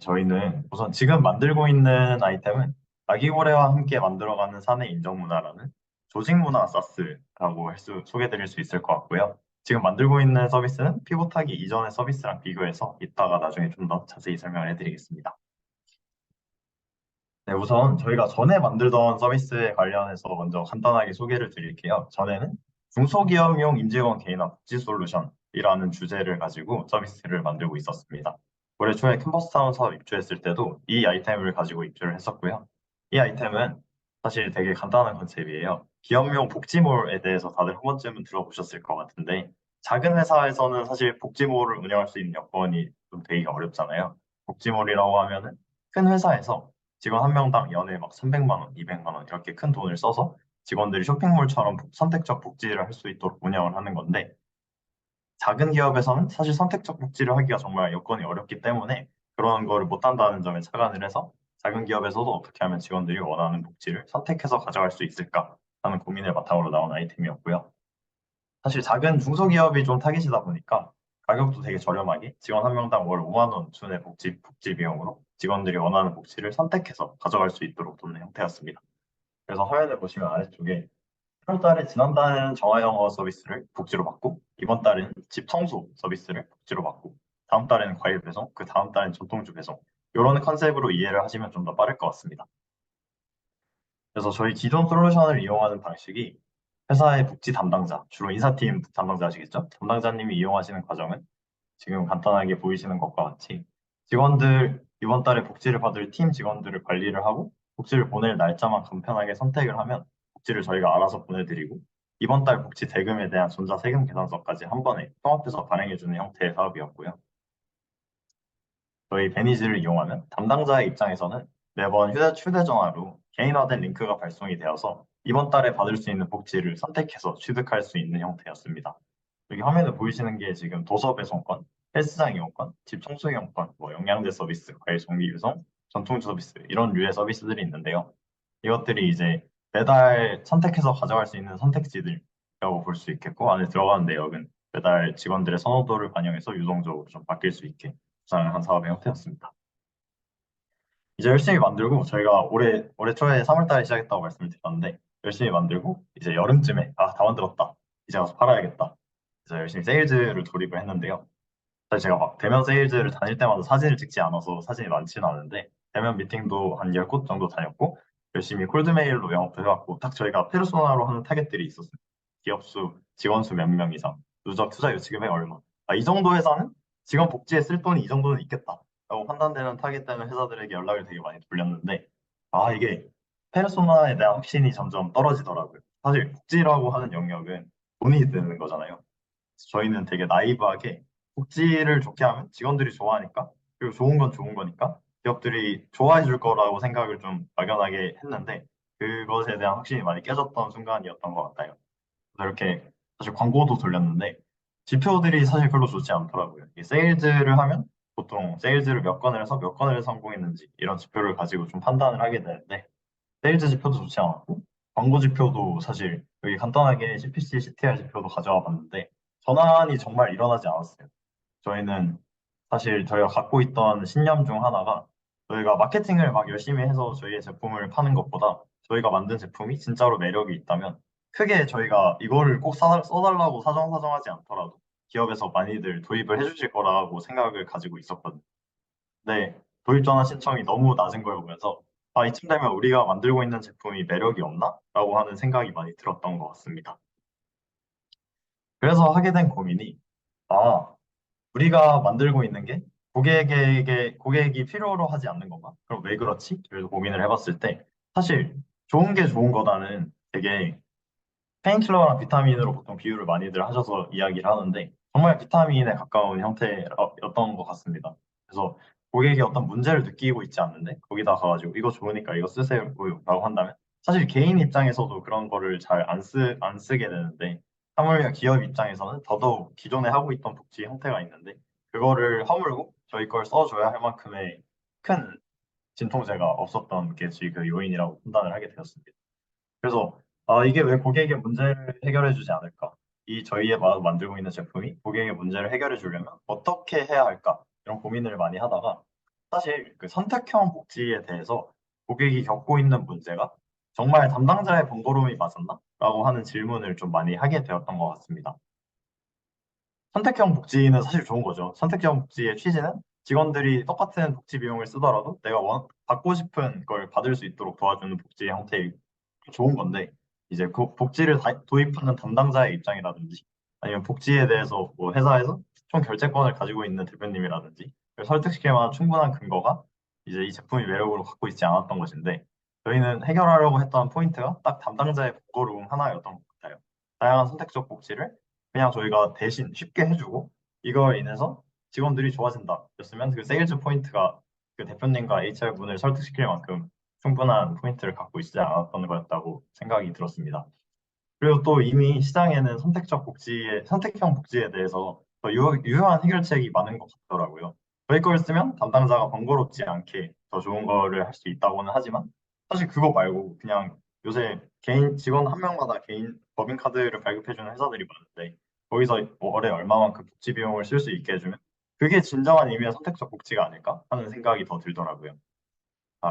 저희는 우선 지금 만들고 있는 아이템은 아기고래와 함께 만들어가는 사내 인정문화라는 조직문화 사스라고 소개드릴 수 있을 것 같고요. 지금 만들고 있는 서비스는 피봇하기 이전의 서비스랑 비교해서 이따가 나중에 좀 더 자세히 설명을 해드리겠습니다. 네, 우선 저희가 전에 만들던 서비스에 관련해서 먼저 간단하게 소개를 드릴게요. 전에는 중소기업용 임직원 개인화 복지 솔루션이라는 주제를 가지고 서비스를 만들고 있었습니다. 올해 초에 캠퍼스타운 사업 입주했을 때도 이 아이템을 가지고 입주를 했었고요. 이 아이템은 사실 되게 간단한 컨셉이에요. 기업용 복지몰에 대해서 다들 한 번쯤은 들어보셨을 것 같은데, 작은 회사에서는 사실 복지몰을 운영할 수 있는 여건이 좀 되기가 어렵잖아요. 복지몰이라고 하면은 큰 회사에서 직원 한 명당 연에 막 300만 원, 200만 원 이렇게 큰 돈을 써서 직원들이 쇼핑몰처럼 선택적 복지를 할 수 있도록 운영을 하는 건데, 작은 기업에서는 사실 선택적 복지를 하기가 정말 여건이 어렵기 때문에 그런 거를 못한다는 점에 착안을 해서 작은 기업에서도 어떻게 하면 직원들이 원하는 복지를 선택해서 가져갈 수 있을까 하는 고민을 바탕으로 나온 아이템이었고요. 사실 작은 중소기업이 좀 타깃이다 보니까 가격도 되게 저렴하게 직원 한 명당 월 5만 원 순의 복지 비용으로 직원들이 원하는 복지를 선택해서 가져갈 수 있도록 돕는 형태였습니다. 그래서 화면을 보시면 아래쪽에 1월 달에 지난달에는 정화영어 서비스를 복지로 받고 이번 달에는 집 청소 서비스를 복지로 받고 다음 달에는 과일 배송, 그 다음 달엔 전통주 배송 이런 컨셉으로 이해를 하시면 좀 더 빠를 것 같습니다. 그래서 저희 기존 솔루션을 이용하는 방식이 회사의 복지 담당자, 주로 인사팀 담당자 아시겠죠? 담당자님이 이용하시는 과정은 지금 간단하게 보이시는 것과 같이 직원들 이번 달에 복지를 받을 팀 직원들을 관리를 하고 복지를 보낼 날짜만 간편하게 선택을 하면 복지를 저희가 알아서 보내드리고 이번 달 복지 대금에 대한 전자세금 계산서까지 한 번에 통합해서 발행해주는 형태의 사업이었고요. 저희 베니즈를 이용하면 담당자의 입장에서는 매번 휴대전화로 개인화된 링크가 발송이 되어서 이번 달에 받을 수 있는 복지를 선택해서 취득할 수 있는 형태였습니다. 여기 화면에 보이시는 게 지금 도서 배송권, 헬스장 이용권, 집 청소 이용권, 영양제 서비스, 과일 정리 유송, 전통 서비스 이런 류의 서비스들이 있는데요. 이것들이 이제 매달 선택해서 가져갈 수 있는 선택지들이라고 볼 수 있겠고 안에 들어가는 내역은 매달 직원들의 선호도를 반영해서 유동적으로 좀 바뀔 수 있게 구상을 한 사업의 형태였습니다. 이제 열심히 만들고 저희가 올해 초에 3월 달에 시작했다고 말씀을 드렸는데 열심히 만들고 이제 여름쯤에 다 만들었다. 이제 가서 팔아야겠다. 그래서 열심히 세일즈를 돌입을 했는데요. 사실 제가 막 대면 세일즈를 다닐 때마다 사진을 찍지 않아서 사진이 많지는 않은데 대면 미팅도 한 10곳 정도 다녔고 열심히 콜드메일로 영업도 해왔고 딱 저희가 페르소나로 하는 타겟들이 있었어요. 기업 수, 직원 수 몇 명 이상, 누적 투자 유치금액 얼마. 이 정도 회사는 직원 복지에 쓸 돈이 이 정도는 있겠다. 라고 판단되는 타겟되는 회사들에게 연락을 되게 많이 돌렸는데 이게 페르소나에 대한 확신이 점점 떨어지더라고요. 사실 복지라고 하는 영역은 돈이 드는 거잖아요. 저희는 되게 나이브하게 복지를 좋게 하면 직원들이 좋아하니까 그리고 좋은 건 좋은 거니까 기업들이 좋아해 줄 거라고 생각을 좀 막연하게 했는데 그것에 대한 확신이 많이 깨졌던 순간이었던 것 같아요. 그래서 이렇게 사실 광고도 돌렸는데 지표들이 사실 별로 좋지 않더라고요. 이 세일즈를 하면 보통 세일즈를 몇 건을 해서 몇 건을 성공했는지 이런 지표를 가지고 좀 판단을 하게 되는데 세일즈 지표도 좋지 않았고 광고 지표도 사실 여기 간단하게 CPC, CTR 지표도 가져와 봤는데 전환이 정말 일어나지 않았어요. 저희는 사실 저희가 갖고 있던 신념 중 하나가 저희가 마케팅을 막 열심히 해서 저희의 제품을 파는 것보다 저희가 만든 제품이 진짜로 매력이 있다면 크게 저희가 이거를 꼭 써달라고 사정사정하지 않더라도 기업에서 많이들 도입을 해주실 거라고 생각을 가지고 있었거든요. 네, 도입 전환 신청이 너무 낮은 걸 보면서 이쯤 되면 우리가 만들고 있는 제품이 매력이 없나? 라고 하는 생각이 많이 들었던 것 같습니다. 그래서 하게 된 고민이 우리가 만들고 있는 게 고객이 필요로 하지 않는 건가? 그럼 왜 그렇지? 그래서 고민을 해봤을 때 사실 좋은 게 좋은 거다는 되게 페인킬러랑 비타민으로 보통 비유를 많이들 하셔서 이야기를 하는데 정말 비타민에 가까운 형태였던 것 같습니다. 그래서 고객이 어떤 문제를 느끼고 있지 않는데 거기다 가가지고 이거 좋으니까 이거 쓰세요 라고 한다면 사실 개인 입장에서도 그런 거를 잘 안 쓰게 되는데 하물며 기업 입장에서는 더더욱 기존에 하고 있던 복지 형태가 있는데 그거를 허물고 저희 걸 써줘야 할 만큼의 큰 진통제가 없었던 게 그 요인이라고 판단을 하게 되었습니다. 그래서 이게 왜 고객의 문제를 해결해 주지 않을까? 이 저희의 만들고 있는 제품이 고객의 문제를 해결해 주려면 어떻게 해야 할까? 이런 고민을 많이 하다가 사실 그 선택형 복지에 대해서 고객이 겪고 있는 문제가 정말 담당자의 번거로움이 맞았나? 라고 하는 질문을 좀 많이 하게 되었던 것 같습니다. 선택형 복지는 사실 좋은 거죠. 선택형 복지의 취지는 직원들이 똑같은 복지 비용을 쓰더라도 내가 받고 싶은 걸 받을 수 있도록 도와주는 복지 형태의 좋은 건데 이제 그 복지를 도입하는 담당자의 입장이라든지 아니면 복지에 대해서 회사에서 총 결제권을 가지고 있는 대표님이라든지 설득시킬 만한 충분한 근거가 이제 이 제품이 매력으로 갖고 있지 않았던 것인데 저희는 해결하려고 했던 포인트가 딱 담당자의 번거로움 하나였던 것 같아요. 다양한 선택적 복지를 그냥 저희가 대신 쉽게 해주고 이걸 인해서 직원들이 좋아진다 였으면 그 세일즈 포인트가 그 대표님과 HR분을 설득시킬 만큼 충분한 포인트를 갖고 있지 않았던 거였다고 생각이 들었습니다. 그리고 또 이미 시장에는 선택형 복지에 대해서 더 유효한 해결책이 많은 것 같더라고요. 저희 걸 쓰면 담당자가 번거롭지 않게 더 좋은 거를 할 수 있다고는 하지만 사실 그거 말고 그냥 요새 개인 직원 한 명마다 개인 법인카드를 발급해주는 회사들이 많은데 거기서 월에 얼마만큼 복지 비용을 쓸 수 있게 해주면 그게 진정한 의미의 선택적 복지가 아닐까 하는 생각이 더 들더라고요.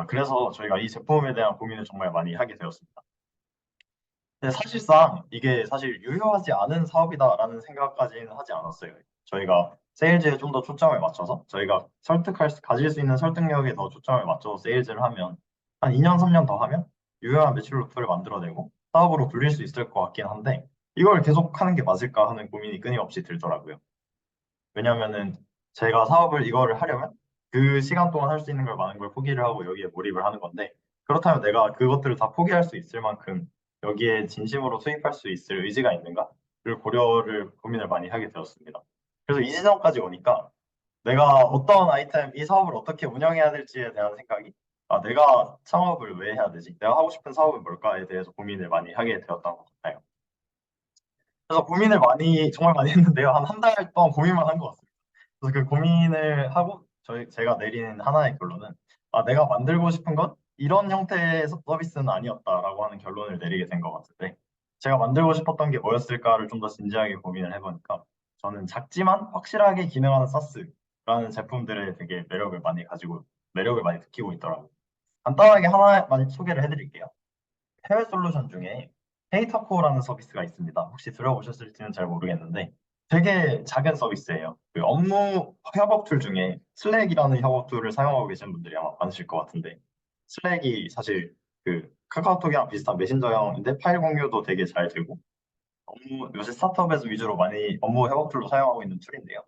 그래서 저희가 이 제품에 대한 고민을 정말 많이 하게 되었습니다. 근데 사실상 이게 사실 유효하지 않은 사업이다라는 생각까지는 하지 않았어요. 저희가 세일즈에 좀 더 초점을 맞춰서 저희가 가질 수 있는 설득력에 더 초점을 맞춰서 세일즈를 하면 한 2년, 3년 더 하면 유효한 매출 루프를 만들어내고 사업으로 불릴 수 있을 것 같긴 한데 이걸 계속 하는 게 맞을까 하는 고민이 끊임없이 들더라고요. 왜냐면은 제가 사업을 이거를 하려면 그 시간 동안 할 수 있는 걸 많은 걸 포기를 하고 여기에 몰입을 하는 건데 그렇다면 내가 그것들을 다 포기할 수 있을 만큼 여기에 진심으로 투입할 수 있을 의지가 있는가를 고민을 많이 하게 되었습니다. 그래서 이 지점까지 오니까 내가 어떤 아이템, 이 사업을 어떻게 운영해야 될지에 대한 생각이 내가 창업을 왜 해야 되지? 내가 하고 싶은 사업은 뭘까에 대해서 고민을 많이 하게 되었던 것 같아요. 그래서 고민을 정말 많이 했는데요. 한 한 달 동안 고민만 한 것 같습니다. 그래서 그 고민을 하고 제가 내린 하나의 결론은 내가 만들고 싶은 건 이런 형태의 서비스는 아니었다라고 하는 결론을 내리게 된 것 같은데 제가 만들고 싶었던 게 뭐였을까를 좀 더 진지하게 고민을 해보니까 저는 작지만 확실하게 기능하는 사스라는 제품들에 되게 매력을 많이 느끼고 있더라고요. 간단하게 하나만 소개를 해드릴게요. 해외 솔루션 중에 데이터코어라는 서비스가 있습니다. 혹시 들어보셨을지는 잘 모르겠는데 되게 작은 서비스예요. 그 업무 협업 툴 중에 슬랙이라는 협업 툴을 사용하고 계신 분들이 아마 많으실 것 같은데 슬랙이 사실 그 카카오톡이랑 비슷한 메신저형인데 파일 공유도 되게 잘 되고 요새 스타트업에서 위주로 많이 업무 협업 툴로 사용하고 있는 툴인데요.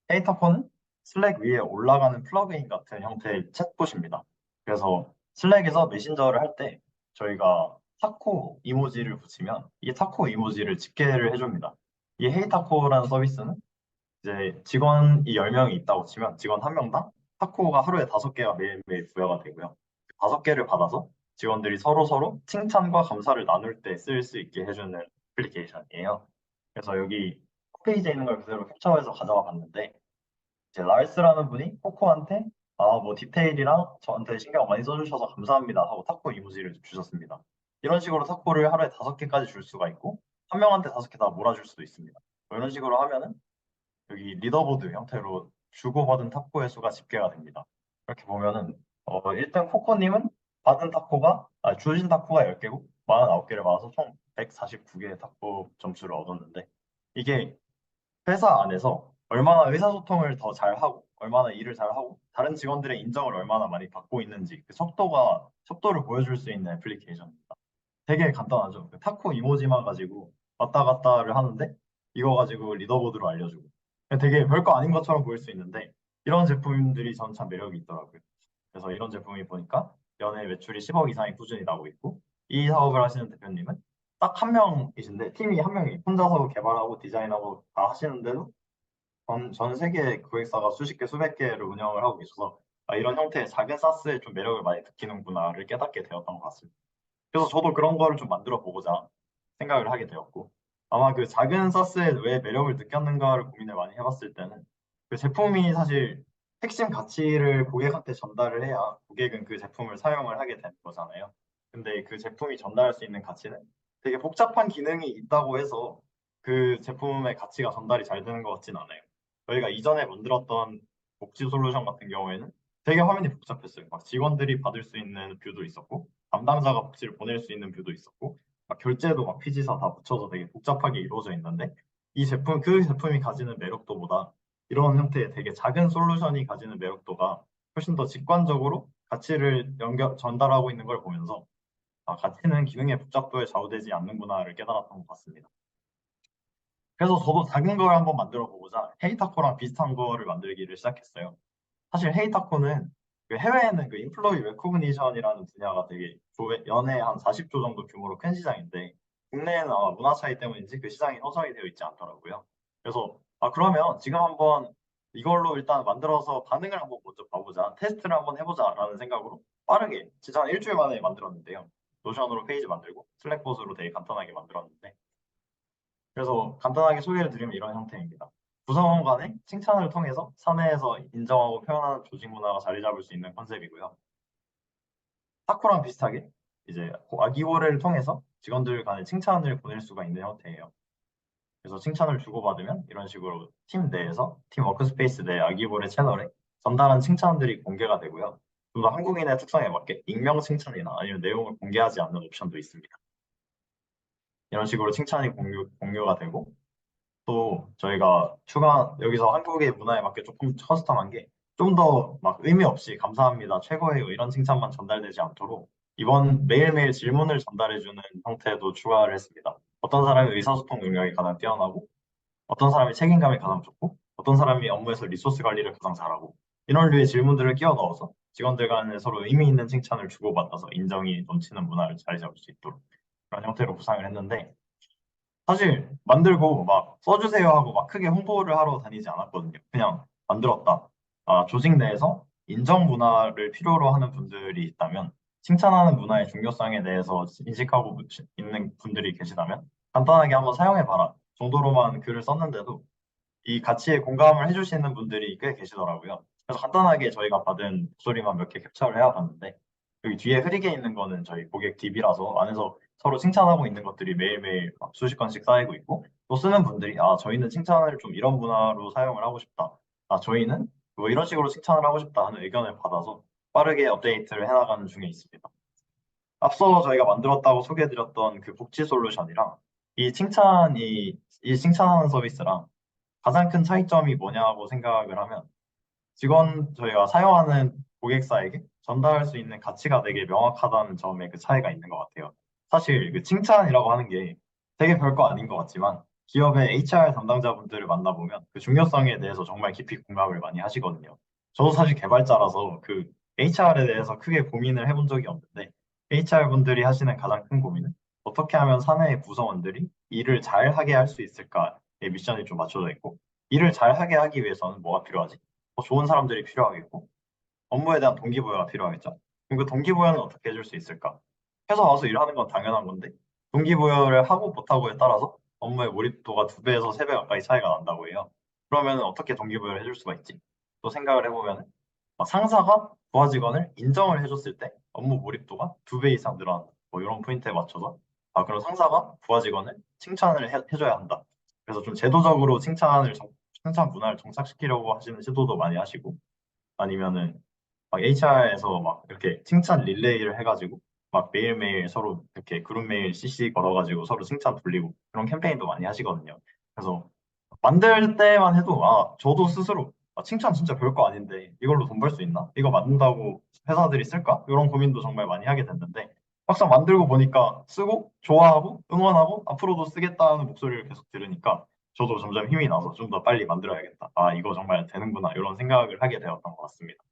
데이터코는 슬랙 위에 올라가는 플러그인 같은 형태의 챗봇입니다. 그래서 슬랙에서 메신저를 할 때 저희가 타코 이모지를 붙이면 이 타코 이모지를 집계를 해줍니다. 이 헤이타코라는 서비스는 이제 직원이 10명이 있다고 치면 직원 한 명당 타코가 하루에 5개가 매일매일 부여가 되고요. 5개를 받아서 직원들이 서로 칭찬과 감사를 나눌 때 쓸 수 있게 해주는 애플리케이션이에요. 그래서 여기 홈페이지에 있는 걸 그대로 캡처해서 가져와 봤는데 이제 라이스라는 분이 코코한테 뭐 디테일이랑 저한테 신경 많이 써주셔서 감사합니다 하고 타코 이모지를 주셨습니다. 이런 식으로 타코를 하루에 5개까지 줄 수가 있고 한 명한테 5개 다 몰아줄 수도 있습니다. 이런 식으로 하면은 여기 리더보드 형태로 주고받은 타코의 수가 집계가 됩니다. 이렇게 보면은 1등 코코님은 주신 타코가 10개고 49개를 받아서 총 149개의 타코 점수를 얻었는데 이게 회사 안에서 얼마나 의사소통을 더 잘하고 얼마나 일을 잘하고 다른 직원들의 인정을 얼마나 많이 받고 있는지 그 속도를 보여줄 수 있는 애플리케이션입니다. 되게 간단하죠. 그 타코 이모지만 가지고 왔다 갔다를 하는데 이거 가지고 리더보드로 알려주고 되게 별거 아닌 것처럼 보일 수 있는데 이런 제품들이 전 참 매력이 있더라고요. 그래서 이런 제품이 보니까 연애 매출이 10억 이상이 꾸준히 나오고 있고 이 사업을 하시는 대표님은 딱 한 명이신데 팀이 한 명이 혼자서 개발하고 디자인하고 다 하시는데도 전 세계 고객사가 수십 개, 수백 개를 운영을 하고 계셔서 이런 형태의 작은 사스에 좀 매력을 많이 느끼는구나를 깨닫게 되었던 것 같습니다. 그래서 저도 그런 거를 좀 만들어 보고자 생각을 하게 되었고 아마 그 작은 사스에 왜 매력을 느꼈는가를 고민을 많이 해봤을 때는 그 제품이 사실 핵심 가치를 고객한테 전달을 해야 고객은 그 제품을 사용을 하게 되는 거잖아요. 근데 그 제품이 전달할 수 있는 가치는 되게 복잡한 기능이 있다고 해서 그 제품의 가치가 전달이 잘 되는 것 같진 않아요. 저희가 이전에 만들었던 복지 솔루션 같은 경우에는 되게 화면이 복잡했어요. 막 직원들이 받을 수 있는 뷰도 있었고 담당자가 복지를 보낼 수 있는 뷰도 있었고 막 결제도 막 피지사 다 붙여서 되게 복잡하게 이루어져 있는데 그 제품이 가지는 매력도보다 이런 형태의 되게 작은 솔루션이 가지는 매력도가 훨씬 더 직관적으로 가치를 전달하고 있는 걸 보면서 가치는 기능의 복잡도에 좌우되지 않는구나를 깨달았던 것 같습니다. 그래서 저도 작은 걸 한번 만들어 보고자 헤이타코랑 비슷한 거를 만들기를 시작했어요. 사실 헤이타코는 그 해외에는 그 인플로이 레코그니션이라는 분야가 되게 연에 한 40조 정도 규모로 큰 시장인데 국내에는 아마 문화 차이 때문인지 그 시장이 형성이 되어 있지 않더라고요. 그래서 그러면 지금 한번 이걸로 일단 만들어서 반응을 한번 먼저 봐보자, 테스트를 한번 해보자라는 생각으로 빠르게 진짜 한 일주일 만에 만들었는데요. 노션으로 페이지 만들고 슬랙봇으로 되게 간단하게 만들었는데, 그래서 간단하게 소개를 드리면 이런 형태입니다. 구성원 간의 칭찬을 통해서 사내에서 인정하고 표현하는 조직 문화가 자리 잡을 수 있는 컨셉이고요. 타코랑 비슷하게 이제 아기호를 통해서 직원들 간의 칭찬을 보낼 수가 있는 형태예요. 그래서 칭찬을 주고받으면 이런 식으로 팀 내에서 팀 워크스페이스 내 아기볼의 채널에 전달한 칭찬들이 공개가 되고요. 좀 더 한국인의 특성에 맞게 익명 칭찬이나 아니면 내용을 공개하지 않는 옵션도 있습니다. 이런 식으로 칭찬이 공유가 되고, 또 저희가 여기서 한국의 문화에 맞게 조금 커스텀한 게 좀 더 막 의미 없이 감사합니다, 최고예요 이런 칭찬만 전달되지 않도록 이번 매일매일 질문을 전달해주는 형태도 추가를 했습니다. 어떤 사람이 의사소통 능력이 가장 뛰어나고, 어떤 사람이 책임감이 가장 좋고, 어떤 사람이 업무에서 리소스 관리를 가장 잘하고, 이런 류의 질문들을 끼워 넣어서 직원들 간에 서로 의미 있는 칭찬을 주고받아서 인정이 넘치는 문화를 자리 잡을 수 있도록 그런 형태로 구상을 했는데, 사실 만들고 막 써주세요 하고 막 크게 홍보를 하러 다니지 않았거든요. 그냥 만들었다. 조직 내에서 인정 문화를 필요로 하는 분들이 있다면, 칭찬하는 문화의 중요성에 대해서 인식하고 있는 분들이 계시다면 간단하게 한번 사용해봐라 정도로만 글을 썼는데도 이 가치에 공감을 해주시는 분들이 꽤 계시더라고요. 그래서 간단하게 저희가 받은 목소리만 몇 개 캡처를 해왔는데, 여기 뒤에 흐리게 있는 거는 저희 고객 DB라서 안에서 서로 칭찬하고 있는 것들이 매일매일 막 수십 건씩 쌓이고 있고, 또 쓰는 분들이 저희는 칭찬을 좀 이런 문화로 사용을 하고 싶다, 저희는 뭐 이런 식으로 칭찬을 하고 싶다 하는 의견을 받아서 빠르게 업데이트를 해나가는 중에 있습니다. 앞서 저희가 만들었다고 소개해드렸던 그 복지 솔루션이랑 이 칭찬하는 서비스랑 가장 큰 차이점이 뭐냐고 생각을 하면, 저희가 사용하는 고객사에게 전달할 수 있는 가치가 되게 명확하다는 점에 그 차이가 있는 것 같아요. 사실 그 칭찬이라고 하는 게 되게 별거 아닌 것 같지만 기업의 HR 담당자분들을 만나보면 그 중요성에 대해서 정말 깊이 공감을 많이 하시거든요. 저도 사실 개발자라서 그 HR에 대해서 크게 고민을 해본 적이 없는데, HR분들이 하시는 가장 큰 고민은 어떻게 하면 사내의 구성원들이 일을 잘 하게 할 수 있을까의 미션이 좀 맞춰져 있고, 일을 잘 하게 하기 위해서는 뭐가 필요하지? 좋은 사람들이 필요하겠고, 업무에 대한 동기부여가 필요하겠죠. 그럼 그 동기부여는 어떻게 해줄 수 있을까? 회사 와서 일하는 건 당연한 건데 동기부여를 하고 못하고에 따라서 업무의 몰입도가 2배에서 3배 가까이 차이가 난다고 해요. 그러면 어떻게 동기부여를 해줄 수가 있지? 또 생각을 해보면 상사가 부하 직원을 인정을 해줬을 때 업무 몰입도가 2배 이상 늘어난다. 뭐 이런 포인트에 맞춰서 그럼 상사가 부하 직원을 칭찬을 해줘야 한다. 그래서 좀 제도적으로 칭찬 문화를 정착시키려고 하시는 시도도 많이 하시고, 아니면은 막 HR에서 막 이렇게 칭찬 릴레이를 해가지고 막 매일매일 서로 이렇게 그룹 메일 CC 걸어가지고 서로 칭찬 돌리고 그런 캠페인도 많이 하시거든요. 그래서 만들 때만 해도 저도 스스로 칭찬 진짜 별거 아닌데 이걸로 돈 벌 수 있나? 이거 만든다고 회사들이 쓸까? 이런 고민도 정말 많이 하게 됐는데, 막상 만들고 보니까 쓰고 좋아하고 응원하고 앞으로도 쓰겠다는 목소리를 계속 들으니까 저도 점점 힘이 나서 좀 더 빨리 만들어야겠다. 이거 정말 되는구나. 이런 생각을 하게 되었던 것 같습니다.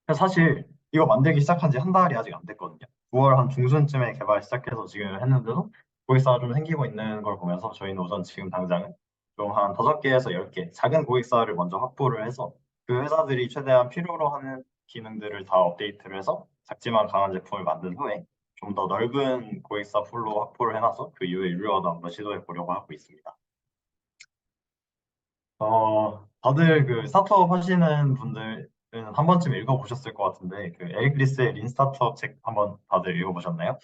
그래서 사실 이거 만들기 시작한 지 한 달이 아직 안 됐거든요. 9월 한 중순쯤에 개발 시작해서 지금 했는데도 고객사가 좀 생기고 있는 걸 보면서 저희는 우선 지금 당장은 좀 한 5개에서 10개 작은 고객사를 먼저 확보를 해서 그 회사들이 최대한 필요로 하는 기능들을 다 업데이트를 해서 작지만 강한 제품을 만든 후에 좀 더 넓은 고객사 풀로 확보를 해놔서 그 이후에 유료화도 한번 시도해 보려고 하고 있습니다. 다들 그 스타트업 하시는 분들은 한 번쯤 읽어보셨을 것 같은데, 그 에릭 리스의 린 스타트업 책 한번 다들 읽어보셨나요?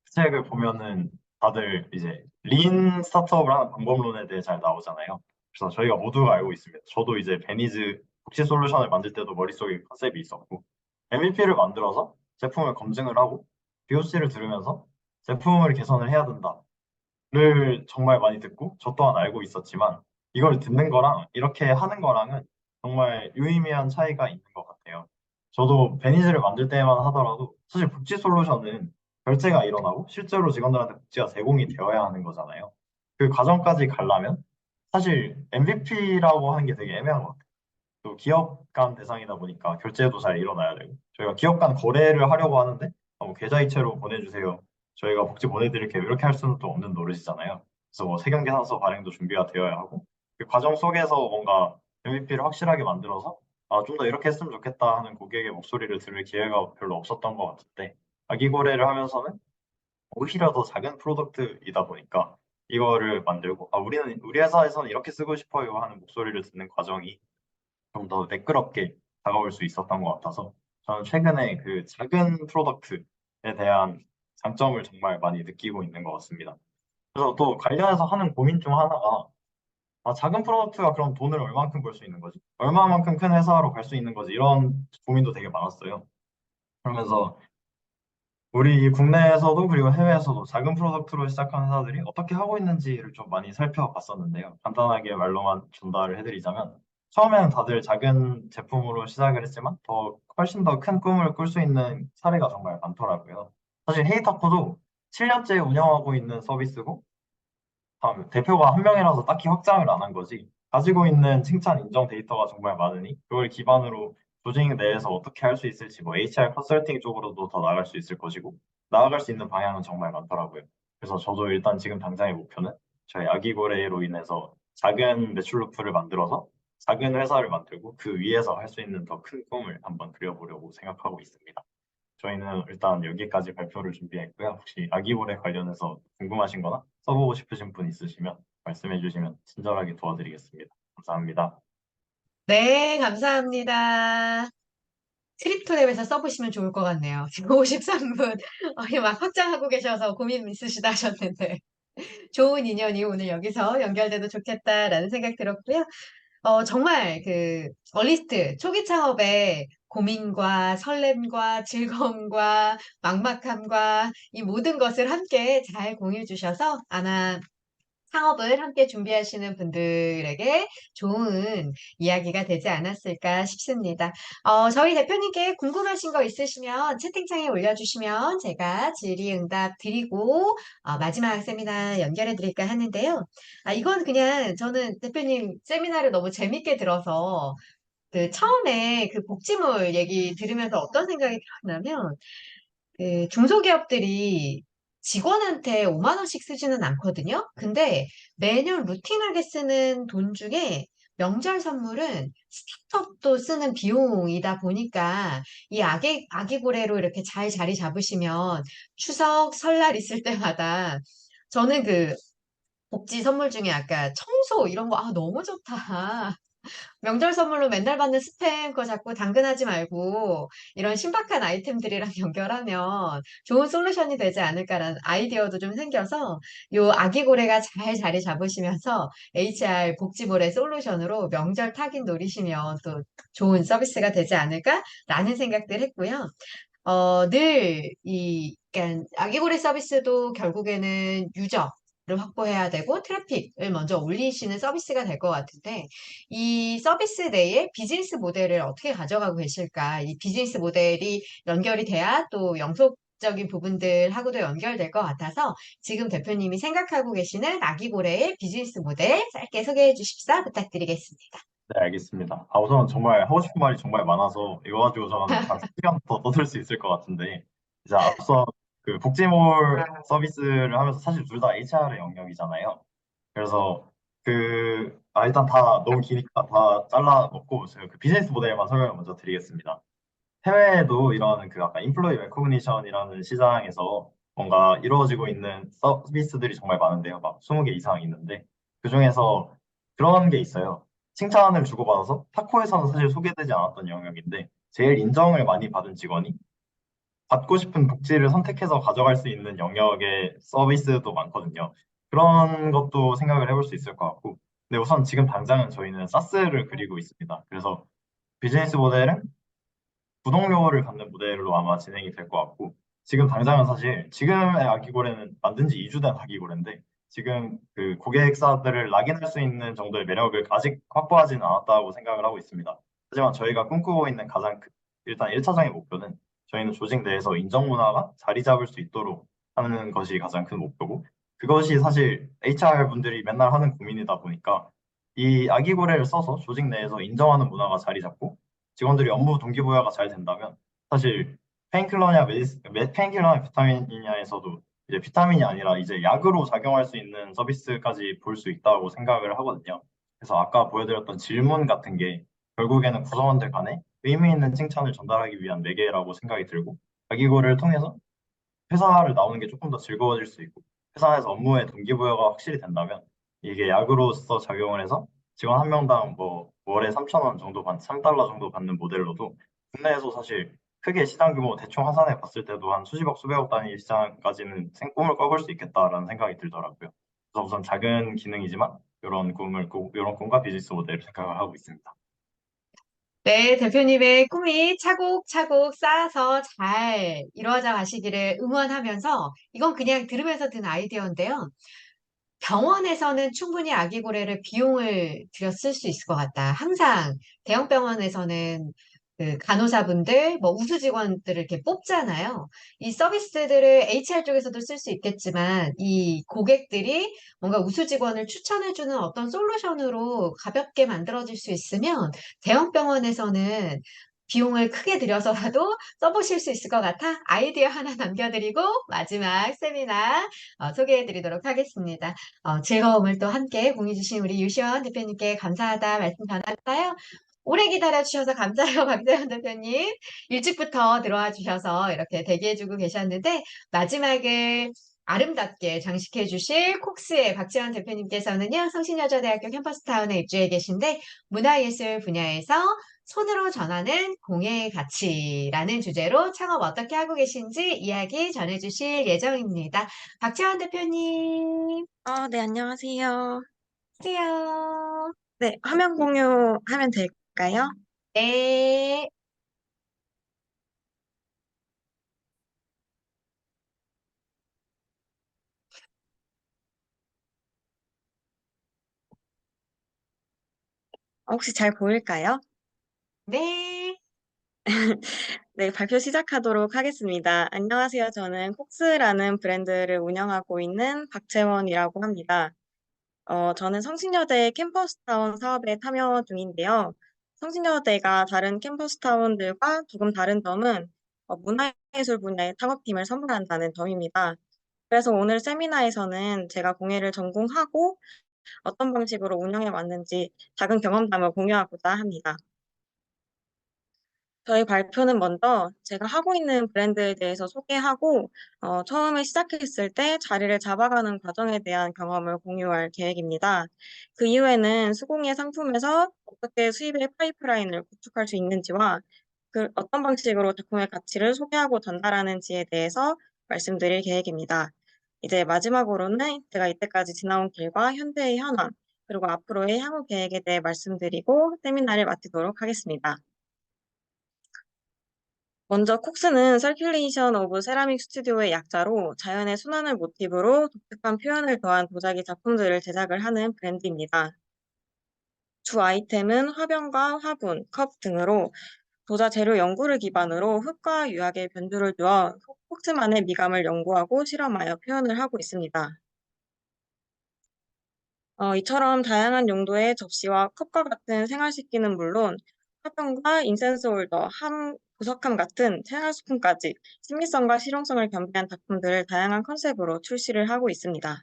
그 책을 보면은 다들 이제 린 스타트업을 하는 방법론에 대해 잘 나오잖아요. 그래서 저희가 모두가 알고 있습니다. 저도 이제 베니즈 복지 솔루션을 만들 때도 머릿속에 컨셉이 있었고, MVP를 만들어서 제품을 검증을 하고 POC를 들으면서 제품을 개선을 해야 된다를 정말 많이 듣고 저 또한 알고 있었지만, 이걸 듣는 거랑 이렇게 하는 거랑은 정말 유의미한 차이가 있는 것 같아요. 저도 베니즈를 만들 때만 하더라도 사실 복지 솔루션은 결제가 일어나고 실제로 직원들한테 복지가 제공이 되어야 하는 거잖아요. 그 과정까지 가려면 사실 MVP라고 하는 게 되게 애매한 것 같아요. 또 기업 간 대상이다 보니까 결제도 잘 일어나야 되고 저희가 기업 간 거래를 하려고 하는데 뭐 계좌이체로 보내주세요. 저희가 복지 보내드릴게요. 이렇게 할 수는 또 없는 노릇이잖아요. 그래서 뭐 세경계산서 발행도 준비가 되어야 하고 그 과정 속에서 뭔가 MVP를 확실하게 만들어서 좀 더 이렇게 했으면 좋겠다 하는 고객의 목소리를 들을 기회가 별로 없었던 것 같은데 아기 거래를 하면서는 오히려 더 작은 프로덕트이다 보니까 이거를 만들고 우리 회사에서는 이렇게 쓰고 싶어요 하는 목소리를 듣는 과정이 좀 더 매끄럽게 다가올 수 있었던 것 같아서 저는 최근에 그 작은 프로덕트에 대한 장점을 정말 많이 느끼고 있는 것 같습니다. 그래서 또 관련해서 하는 고민 중 하나가 작은 프로덕트가 그럼 돈을 얼만큼 벌 수 있는 거지? 얼마만큼 큰 회사로 갈 수 있는 거지? 이런 고민도 되게 많았어요. 그러면서 우리 국내에서도 그리고 해외에서도 작은 프로덕트로 시작한 회사들이 어떻게 하고 있는지를 좀 많이 살펴봤었는데요. 간단하게 말로만 전달을 해드리자면 처음에는 다들 작은 제품으로 시작을 했지만 훨씬 더 큰 꿈을 꿀 수 있는 사례가 정말 많더라고요. 사실 헤이타코도 7년째 운영하고 있는 서비스고 대표가 한 명이라서 딱히 확장을 안 한 거지. 가지고 있는 칭찬 인정 데이터가 정말 많으니 그걸 기반으로 조직 내에서 어떻게 할 수 있을지 뭐 HR 컨설팅 쪽으로도 더 나아갈 수 있을 것이고 나아갈 수 있는 방향은 정말 많더라고요. 그래서 저도 일단 지금 당장의 목표는 저희 아기 거래로 인해서 작은 매출 루프를 만들어서 작은 회사를 만들고 그 위에서 할 수 있는 더 큰 꿈을 한번 그려보려고 생각하고 있습니다. 저희는 일단 여기까지 발표를 준비했고요. 혹시 아기볼에 관련해서 궁금하신 거나 써보고 싶으신 분 있으시면 말씀해 주시면 친절하게 도와드리겠습니다. 감사합니다. 네, 감사합니다. 크립토랩에서 써보시면 좋을 것 같네요. 지금 53분 막 확장하고 계셔서 고민 있으시다 하셨는데 좋은 인연이 오늘 여기서 연결돼도 좋겠다라는 생각 들었고요. 정말 그 얼리스트 초기 창업의 고민과 설렘과 즐거움과 막막함과 이 모든 것을 함께 잘 공유해 주셔서 아마 창업을 함께 준비하시는 분들에게 좋은 이야기가 되지 않았을까 싶습니다. 저희 대표님께 궁금하신 거 있으시면 채팅창에 올려주시면 제가 질의응답 드리고 마지막 세미나 연결해 드릴까 하는데요. 이건 그냥 저는 대표님 세미나를 너무 재밌게 들어서 그 처음에 그 복지물 얘기 들으면서 어떤 생각이 들었냐면 그 중소기업들이 직원한테 5만 원씩 쓰지는 않거든요. 근데 매년 루틴하게 쓰는 돈 중에 명절 선물은 스타트업도 쓰는 비용이다 보니까 이 아기고래로 이렇게 잘 자리 잡으시면 추석, 설날 있을 때마다 저는 그 복지 선물 중에 아까 청소 이런 거 너무 좋다. 명절 선물로 맨날 받는 스팸 거 자꾸 당근하지 말고 이런 신박한 아이템들이랑 연결하면 좋은 솔루션이 되지 않을까라는 아이디어도 좀 생겨서 요 아기고래가 잘 자리 잡으시면서 HR 복지볼의 솔루션으로 명절 타깃 노리시면 또 좋은 서비스가 되지 않을까라는 생각들 했고요. 그러니까 아기고래 서비스도 결국에는 유저를 확보해야 되고 트래픽을 먼저 올리시는 서비스가 될 것 같은데 이 서비스 내에 비즈니스 모델을 어떻게 가져가고 계실까? 이 비즈니스 모델이 연결이 돼야 또 영속적인 부분들하고도 연결될 것 같아서 지금 대표님이 생각하고 계시는 아기고래의 비즈니스 모델 짧게 소개해 주십사 부탁드리겠습니다. 네, 알겠습니다. 우선 정말 하고 싶은 말이 정말 많아서 이거 가지고 저는 한 1시간 더 떠들 수 있을 것 같은데 이제 앞서 그 복지몰 서비스를 하면서 사실 둘 다 HR의 영역이잖아요. 그래서 일단 다 너무 기니까 다 잘라 먹고 제가 그 비즈니스 모델만 설명을 먼저 드리겠습니다. 해외에도 이런 그 아까 인플로이 레코그니션이라는 시장에서 뭔가 이루어지고 있는 서비스들이 정말 많은데요. 막 20개 이상 있는데 그중에서 그런 게 있어요. 칭찬을 주고받아서 타코에서는 사실 소개되지 않았던 영역인데 제일 인정을 많이 받은 직원이 받고 싶은 복지를 선택해서 가져갈 수 있는 영역의 서비스도 많거든요. 그런 것도 생각을 해볼 수 있을 것 같고 근데 우선 지금 당장은 저희는 사스를 그리고 있습니다. 그래서 비즈니스 모델은 구독료를 받는 모델로 아마 진행이 될 것 같고 지금 당장은 사실 지금의 아기고래는 만든 지 2주 된 아기고래인데 지금 그 고객사들을 락인할 수 있는 정도의 매력을 아직 확보하지는 않았다고 생각을 하고 있습니다. 하지만 저희가 꿈꾸고 있는 일단 1차적인 목표는 저희는 조직 내에서 인정 문화가 자리 잡을 수 있도록 하는 것이 가장 큰 목표고 그것이 사실 HR 분들이 맨날 하는 고민이다 보니까 이 아기고래를 써서 조직 내에서 인정하는 문화가 자리 잡고 직원들이 업무 동기부여가 잘 된다면 사실 페인킬러냐 비타민이냐에서도 이제 비타민이 아니라 이제 약으로 작용할 수 있는 서비스까지 볼 수 있다고 생각을 하거든요. 그래서 아까 보여드렸던 질문 같은 게 결국에는 구성원들 간에 의미 있는 칭찬을 전달하기 위한 매개라고 생각이 들고 자기고를 통해서 회사를 나오는 게 조금 더 즐거워질 수 있고 회사에서 업무의 동기부여가 확실히 된다면 이게 약으로서 작용을 해서 직원 한 명당 뭐 월에 3,000원 정도 3달러 정도 받는 모델로도 국내에서 사실 크게 시장 규모 대충 화산해 봤을 때도 한 수십억 수백억 단위 시장까지는 꿈을 꿔볼 수 있겠다라는 생각이 들더라고요. 그래서 우선 작은 기능이지만 이런 꿈과 비즈니스 모델을 생각을 하고 있습니다. 네, 대표님의 꿈이 차곡차곡 쌓아서 잘 이루어져 가시기를 응원하면서 이건 그냥 들으면서 든 아이디어인데요. 병원에서는 충분히 아기고래를 비용을 들여 쓸 수 있을 것 같다. 항상 대형 병원에서는 그 간호사분들, 뭐 우수 직원들을 이렇게 뽑잖아요. 이 서비스들을 HR 쪽에서도 쓸 수 있겠지만 이 고객들이 뭔가 우수 직원을 추천해주는 어떤 솔루션으로 가볍게 만들어질 수 있으면 대형 병원에서는 비용을 크게 들여서라도 써보실 수 있을 것 같아 아이디어 하나 남겨드리고 마지막 세미나 소개해드리도록 하겠습니다. 즐거움을 또 함께 공유해주신 우리 유시원 대표님께 감사하다 말씀 전할까요? 오래 기다려주셔서 감사해요, 박재현 대표님. 일찍부터 들어와 주셔서 이렇게 대기해주고 계셨는데, 마지막을 아름답게 장식해 주실 콕스의 박재현 대표님께서는요, 성신여자대학교 캠퍼스타운에 입주해 계신데, 문화예술 분야에서 손으로 전하는 공예의 가치라는 주제로 창업 어떻게 하고 계신지 이야기 전해주실 예정입니다. 박재환 대표님, 네, 안녕하세요. 안녕하세요. 네, 화면 공유하면 될까요? 네. 혹시 잘 보일까요? 네. 네, 발표 시작하도록 하겠습니다. 안녕하세요. 저는 콕스라는 브랜드를 운영하고 있는 박채원이라고 합니다. 저는 성신여대 캠퍼스타운 사업에 참여 중인데요. 성신여대가 다른 캠퍼스타운들과 조금 다른 점은 문화예술 분야의 창업팀을 선발한다는 점입니다. 그래서 오늘 세미나에서는 제가 공예를 전공하고 어떤 방식으로 운영해 왔는지 작은 경험담을 공유하고자 합니다. 저희 발표는 먼저 제가 하고 있는 브랜드에 대해서 소개하고 처음에 시작했을 때 자리를 잡아가는 과정에 대한 경험을 공유할 계획입니다. 그 이후에는 수공예 상품에서 어떻게 수입의 파이프라인을 구축할 수 있는지와 그 어떤 방식으로 작품의 가치를 소개하고 전달하는지에 대해서 말씀드릴 계획입니다. 이제 마지막으로는 제가 이때까지 지나온 길과 현재의 현황, 그리고 앞으로의 향후 계획에 대해 말씀드리고 세미나를 마치도록 하겠습니다. 먼저 콕스는 서큘레이션 오브 세라믹 스튜디오의 약자로 자연의 순환을 모티브로 독특한 표현을 더한 도자기 작품들을 제작을 하는 브랜드입니다. 주 아이템은 화병과 화분, 컵 등으로 도자 재료 연구를 기반으로 흙과 유약의 변주를 두어 콕스만의 미감을 연구하고 실험하여 표현을 하고 있습니다. 이처럼 다양한 용도의 접시와 컵과 같은 생활식기는 물론 화병과 인센스 홀더, 부석함 같은 생활수품까지 친미성과 실용성을 겸비한 작품들을 다양한 컨셉으로 출시를 하고 있습니다.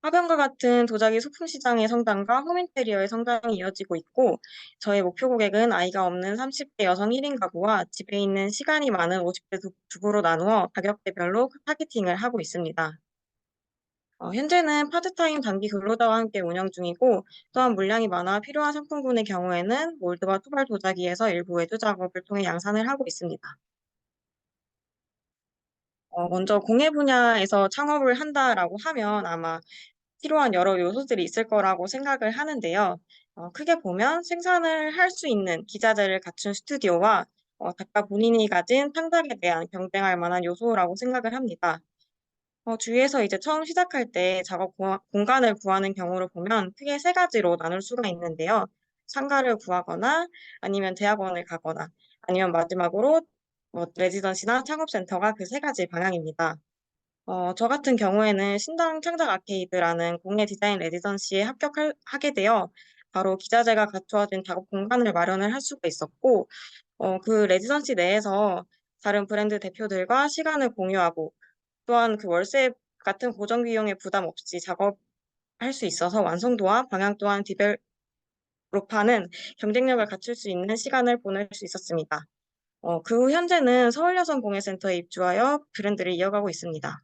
화병과 같은 도자기 소품 시장의 성장과 홈인테리어의 성장이 이어지고 있고 저의 목표 고객은 아이가 없는 30대 여성 1인 가구와 집에 있는 시간이 많은 50대 주부로 나누어 가격대별로 타겟팅을 하고 있습니다. 현재는 파트타임 단기 근로자와 함께 운영 중이고 또한 물량이 많아 필요한 상품군의 경우에는 몰드와 투발 도자기에서 일부 외주 작업을 통해 양산을 하고 있습니다. 먼저 공예 분야에서 창업을 한다라고 하면 아마 필요한 여러 요소들이 있을 거라고 생각을 하는데요. 크게 보면 생산을 할 수 있는 기자재를 갖춘 스튜디오와 작가 본인이 가진 창작에 대한 경쟁할 만한 요소라고 생각을 합니다. 주위에서 이제 처음 시작할 때 작업 공간을 구하는 경우를 보면 크게 세 가지로 나눌 수가 있는데요. 상가를 구하거나 아니면 대학원을 가거나 아니면 마지막으로 레지던시나 창업센터가 그 세 가지 방향입니다. 저 같은 경우에는 신당 창작 아케이드라는 공예 디자인 레지던시에 합격하게 되어 바로 기자재가 갖추어진 작업 공간을 마련을 할 수가 있었고, 그 레지던시 내에서 다른 브랜드 대표들과 시간을 공유하고 또한 그 월세 같은 고정 비용에 부담 없이 작업할 수 있어서 완성도와 방향 또한 디벨롭하는 경쟁력을 갖출 수 있는 시간을 보낼 수 있었습니다. 그 후 현재는 서울여성공예센터에 입주하여 브랜드를 이어가고 있습니다.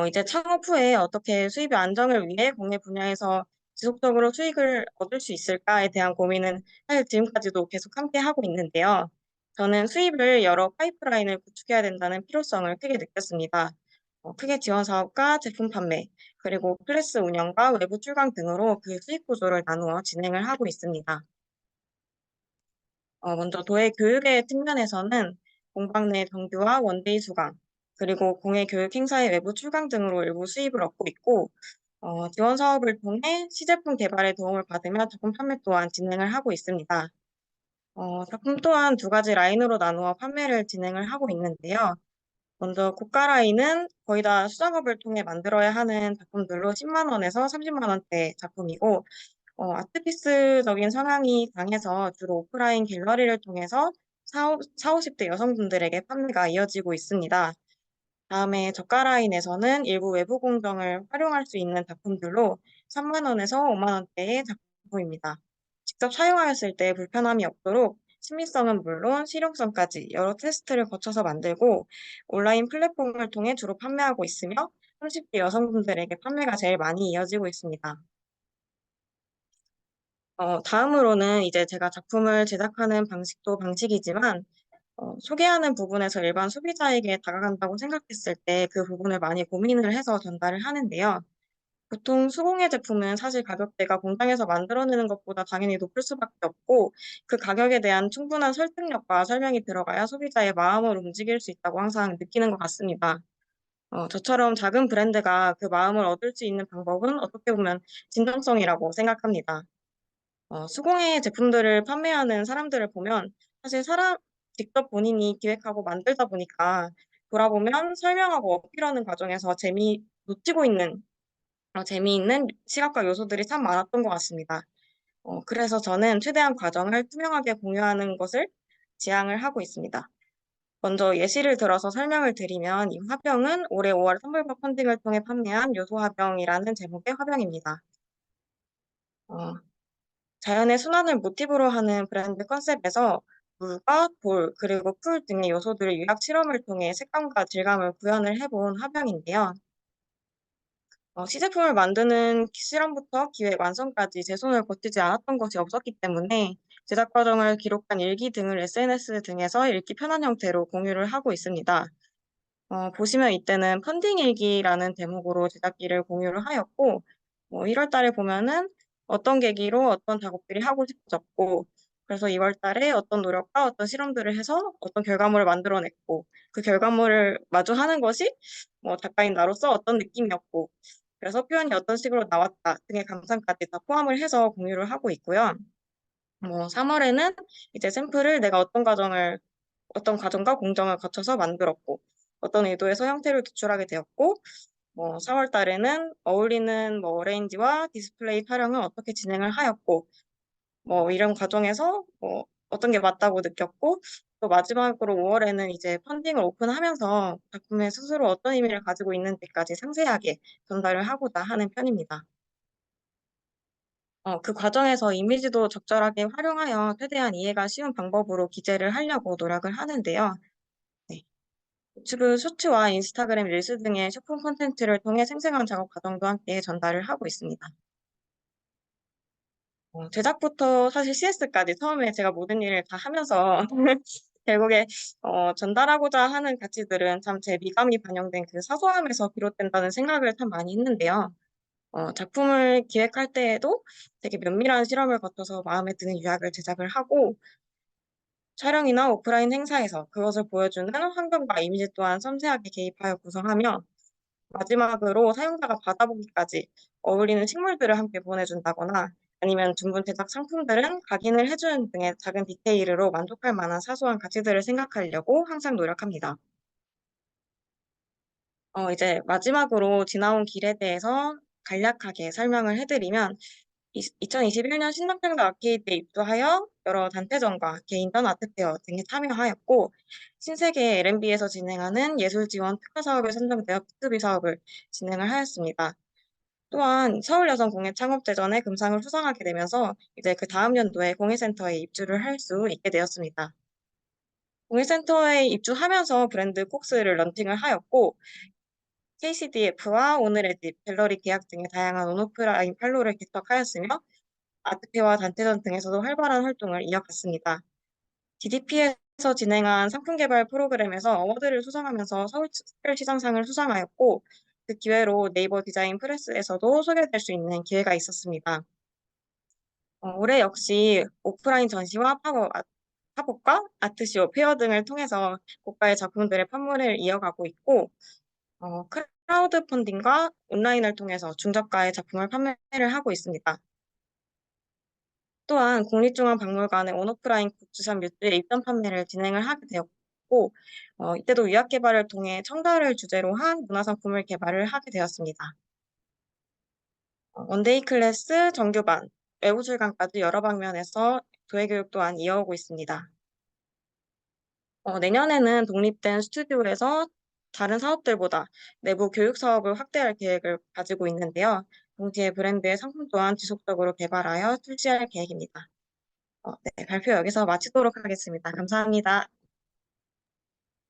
이제 창업 후에 어떻게 수입의 안정을 위해 공예 분야에서 지속적으로 수익을 얻을 수 있을까에 대한 고민은 사실 지금까지도 계속 함께 하고 있는데요. 저는 수입을 여러 파이프라인을 구축해야 된다는 필요성을 크게 느꼈습니다. 크게 지원 사업과 제품 판매, 그리고 클래스 운영과 외부 출강 등으로 그 수익 구조를 나누어 진행을 하고 있습니다. 먼저 도예 교육의 측면에서는 공방 내 정규와 원데이 수강, 그리고 공예 교육 행사의 외부 출강 등으로 일부 수입을 얻고 있고, 지원 사업을 통해 시제품 개발에 도움을 받으며 작품 판매 또한 진행을 하고 있습니다. 작품 또한 두 가지 라인으로 나누어 판매를 진행을 하고 있는데요. 먼저 고가 라인은 거의 다 수작업을 통해 만들어야 하는 작품들로 10만 원에서 30만 원대 작품이고, 아트피스적인 성향이 강해서 주로 오프라인 갤러리를 통해서 50대 여성분들에게 판매가 이어지고 있습니다. 다음에 저가 라인에서는 일부 외부 공정을 활용할 수 있는 작품들로 3만 원에서 5만 원대의 작품입니다. 직접 사용하였을 때 불편함이 없도록 친미성은 물론 실용성까지 여러 테스트를 거쳐서 만들고 온라인 플랫폼을 통해 주로 판매하고 있으며 30대 여성분들에게 판매가 제일 많이 이어지고 있습니다. 다음으로는 이제 제가 작품을 제작하는 방식도 방식이지만 소개하는 부분에서 일반 소비자에게 다가간다고 생각했을 때 그 부분을 많이 고민을 해서 전달을 하는데요. 보통 수공예 제품은 사실 가격대가 공장에서 만들어내는 것보다 당연히 높을 수밖에 없고 그 가격에 대한 충분한 설득력과 설명이 들어가야 소비자의 마음을 움직일 수 있다고 항상 느끼는 것 같습니다. 저처럼 작은 브랜드가 그 마음을 얻을 수 있는 방법은 어떻게 보면 진정성이라고 생각합니다. 수공예 제품들을 판매하는 사람들을 보면 사실 직접 본인이 기획하고 만들다 보니까 돌아보면 설명하고 어필하는 과정에서 놓치고 있는 재미있는 시각과 요소들이 참 많았던 것 같습니다. 그래서 저는 최대한 과정을 투명하게 공유하는 것을 지향을 하고 있습니다. 먼저 예시를 들어서 설명을 드리면 이 화병은 올해 5월 텀블벅 펀딩을 통해 판매한 요소 화병이라는 제목의 화병입니다. 어, 자연의 순환을 모티브로 하는 브랜드 컨셉에서 물과 돌, 그리고 풀 등의 요소들을 유약 실험을 통해 색감과 질감을 구현을 해본 화병인데요. 시제품을 만드는 실험부터 기획 완성까지 제 손을 거치지 않았던 것이 없었기 때문에 제작 과정을 기록한 일기 등을 SNS 등에서 읽기 편한 형태로 공유를 하고 있습니다. 보시면 이때는 펀딩 일기라는 제목으로 제작기를 공유를 하였고, 1월 달에 보면은 어떤 계기로 어떤 작업들이 하고 싶어졌고, 그래서 2월 달에 어떤 노력과 어떤 실험들을 해서 어떤 결과물을 만들어냈고, 그 결과물을 마주하는 것이 작가인 나로서 어떤 느낌이었고, 그래서 표현이 어떤 식으로 나왔다 등의 감상까지 다 포함을 해서 공유를 하고 있고요. 3월에는 이제 샘플을 내가 어떤 과정과 공정을 거쳐서 만들었고, 어떤 의도에서 형태를 도출하게 되었고, 4월 달에는 어울리는 어레인지와 디스플레이 촬영을 어떻게 진행을 하였고, 이런 과정에서 어떤 게 맞다고 느꼈고, 또 마지막으로 5월에는 이제 펀딩을 오픈하면서 작품에 스스로 어떤 의미를 가지고 있는지까지 상세하게 전달을 하고자 하는 편입니다. 그 과정에서 이미지도 적절하게 활용하여 최대한 이해가 쉬운 방법으로 기재를 하려고 노력을 하는데요. 네. 유튜브 쇼츠와 인스타그램 릴스 등의 쇼핑 콘텐츠를 통해 생생한 작업 과정도 함께 전달을 하고 있습니다. 제작부터 사실 CS까지 처음에 제가 모든 일을 다 하면서 결국에 전달하고자 하는 가치들은 참 제 미감이 반영된 그 사소함에서 비롯된다는 생각을 참 많이 했는데요. 작품을 기획할 때에도 되게 면밀한 실험을 거쳐서 마음에 드는 유학을 제작을 하고 촬영이나 오프라인 행사에서 그것을 보여주는 환경과 이미지 또한 섬세하게 개입하여 구성하며 마지막으로 사용자가 받아보기까지 어울리는 식물들을 함께 보내준다거나 아니면 둔분 제작 상품들은 각인을 해주는 등의 작은 디테일으로 만족할 만한 사소한 가치들을 생각하려고 항상 노력합니다. 이제 마지막으로 지나온 길에 대해서 간략하게 설명을 해드리면 2021년 신당장도 아케이드에 입주하여 여러 단체전과 개인전 아트페어 등에 참여하였고 신세계 LMB에서 진행하는 예술지원 특화사업에 선정되어 B2B 사업을 진행을 하였습니다. 또한 서울여성공예 창업대전에 금상을 수상하게 되면서 이제 그 다음 연도에 공예센터에 입주를 할 수 있게 되었습니다. 공예센터에 입주하면서 브랜드 콕스를 런칭을 하였고 KCDF와 오늘의 집, 갤러리 계약 등의 다양한 온오프라인 판로를 개척하였으며 아트페어와 단체전 등에서도 활발한 활동을 이어갔습니다. DDP에서 진행한 상품 개발 프로그램에서 어워드를 수상하면서 서울시장상을 수상하였고 그 기회로 네이버 디자인 프레스에서도 소개될 수 있는 기회가 있었습니다. 올해 역시 오프라인 전시와 팝업과 아트쇼, 페어 등을 통해서 고가의 작품들의 판매를 이어가고 있고 크라우드 펀딩과 온라인을 통해서 중저가의 작품을 판매를 하고 있습니다. 또한 국립중앙박물관의 온오프라인 굿즈샵 뮤즈의 입점 판매를 진행을 하게 되었고 이때도 의학 개발을 통해 청가를 주제로 한 문화상품을 개발을 하게 되었습니다. 원데이 클래스, 정규반, 외부 출강까지 여러 방면에서 도예교육 또한 이어오고 있습니다. 내년에는 독립된 스튜디오에서 다른 사업들보다 내부 교육 사업을 확대할 계획을 가지고 있는데요. 동시에 브랜드의 상품 또한 지속적으로 개발하여 출시할 계획입니다. 네, 발표 여기서 마치도록 하겠습니다. 감사합니다.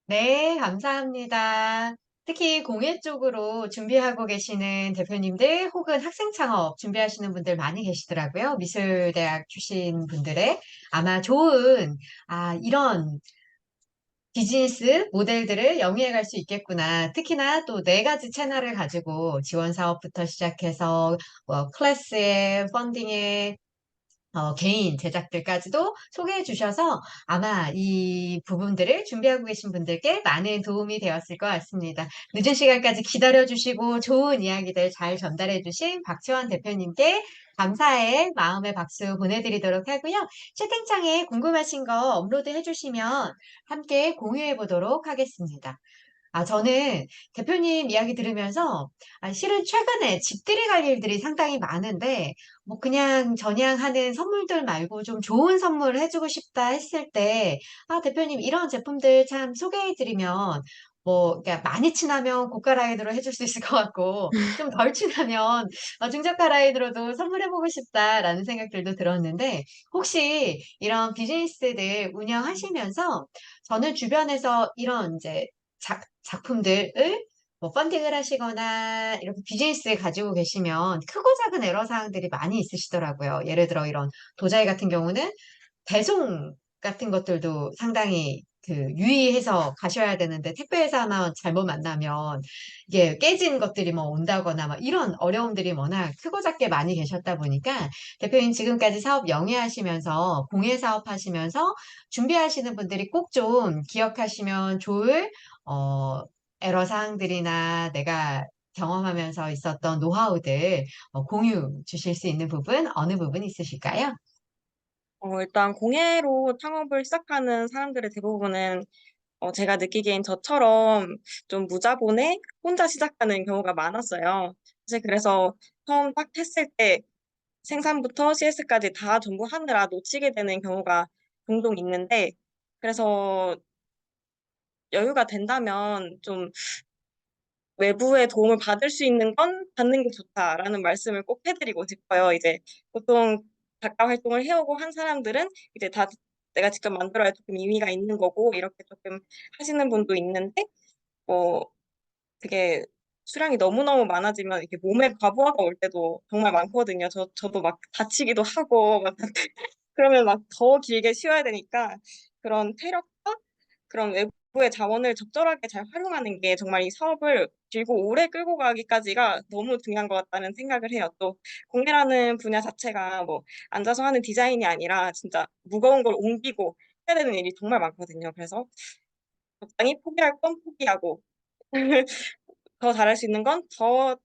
네, 감사합니다. 특히 공예 쪽으로 준비하고 계시는 대표님들 혹은 학생 창업 준비하시는 분들 많이 계시더라고요. 미술대학 출신 분들의 아마 좋은, 이런 비즈니스 모델들을 영위해 갈 수 있겠구나. 특히나 또 네 가지 채널을 가지고 지원 사업부터 시작해서 클래스에 펀딩에 개인 제작들까지도 소개해 주셔서 아마 이 부분들을 준비하고 계신 분들께 많은 도움이 되었을 것 같습니다. 늦은 시간까지 기다려 주시고 좋은 이야기들 잘 전달해 주신 박채원 대표님께 감사의 마음의 박수 보내드리도록 하고요. 채팅창에 궁금하신 거 업로드 해주시면 함께 공유해 보도록 하겠습니다. 저는 대표님 이야기 들으면서 실은 최근에 집들이 갈 일들이 상당히 많은데 뭐 그냥 전향하는 선물들 말고 좀 좋은 선물을 해주고 싶다 했을 때 대표님 이런 제품들 참 소개해드리면 뭐 그러니까 많이 친하면 고가 라인으로 해줄 수 있을 것 같고 좀 덜 친하면 중저가 라인으로도 선물해보고 싶다라는 생각들도 들었는데 혹시 이런 비즈니스들 운영하시면서 저는 주변에서 이런 이제 작품들을 뭐 펀딩을 하시거나 이렇게 비즈니스 가지고 계시면 크고 작은 애로사항들이 많이 있으시더라고요. 예를 들어 이런 도자기 같은 경우는 배송 같은 것들도 상당히 유의해서 가셔야 되는데 택배회사만 잘못 만나면 이게 깨진 것들이 뭐 온다거나 막 이런 어려움들이 워낙 크고 작게 많이 계셨다 보니까 대표님 지금까지 사업 영위하시면서 공예 사업 하시면서 준비하시는 분들이 꼭 좀 기억하시면 좋을 어, 애로 사항들이나 내가 경험하면서 있었던 노하우들 공유 주실 수 있는 부분 어느 부분 있으실까요? 일단 공예로 창업을 시작하는 사람들의 대부분은 제가 느끼기엔 저처럼 좀 무자본에 혼자 시작하는 경우가 많았어요. 사실 그래서 처음 딱 했을 때 생산부터 CS까지 다 전부 하느라 놓치게 되는 경우가 종종 있는데 그래서 여유가 된다면 좀 외부의 도움을 받을 수 있는 건 받는 게 좋다라는 말씀을 꼭 해드리고 싶어요. 이제 보통 작가 활동을 해오고 한 사람들은 이제 다 내가 직접 만들어야 조금 의미가 있는 거고 이렇게 조금 하시는 분도 있는데 뭐 그게 수량이 너무너무 많아지면 이렇게 몸에 과부하가 올 때도 정말 많거든요. 저도 막 다치기도 하고 막 그러면 막 더 길게 쉬어야 되니까 그런 체력과 그런 외부의 자원을 적절하게 잘 활용하는 게 정말 이 사업을 길고 오래 끌고 가기까지가 너무 중요한 것 같다는 생각을 해요. 또 공예라는 분야 자체가 뭐 앉아서 하는 디자인이 아니라 진짜 무거운 걸 옮기고 해야 되는 일이 정말 많거든요. 그래서 적당히 포기할 건 포기하고 더 잘할 수 있는 건 더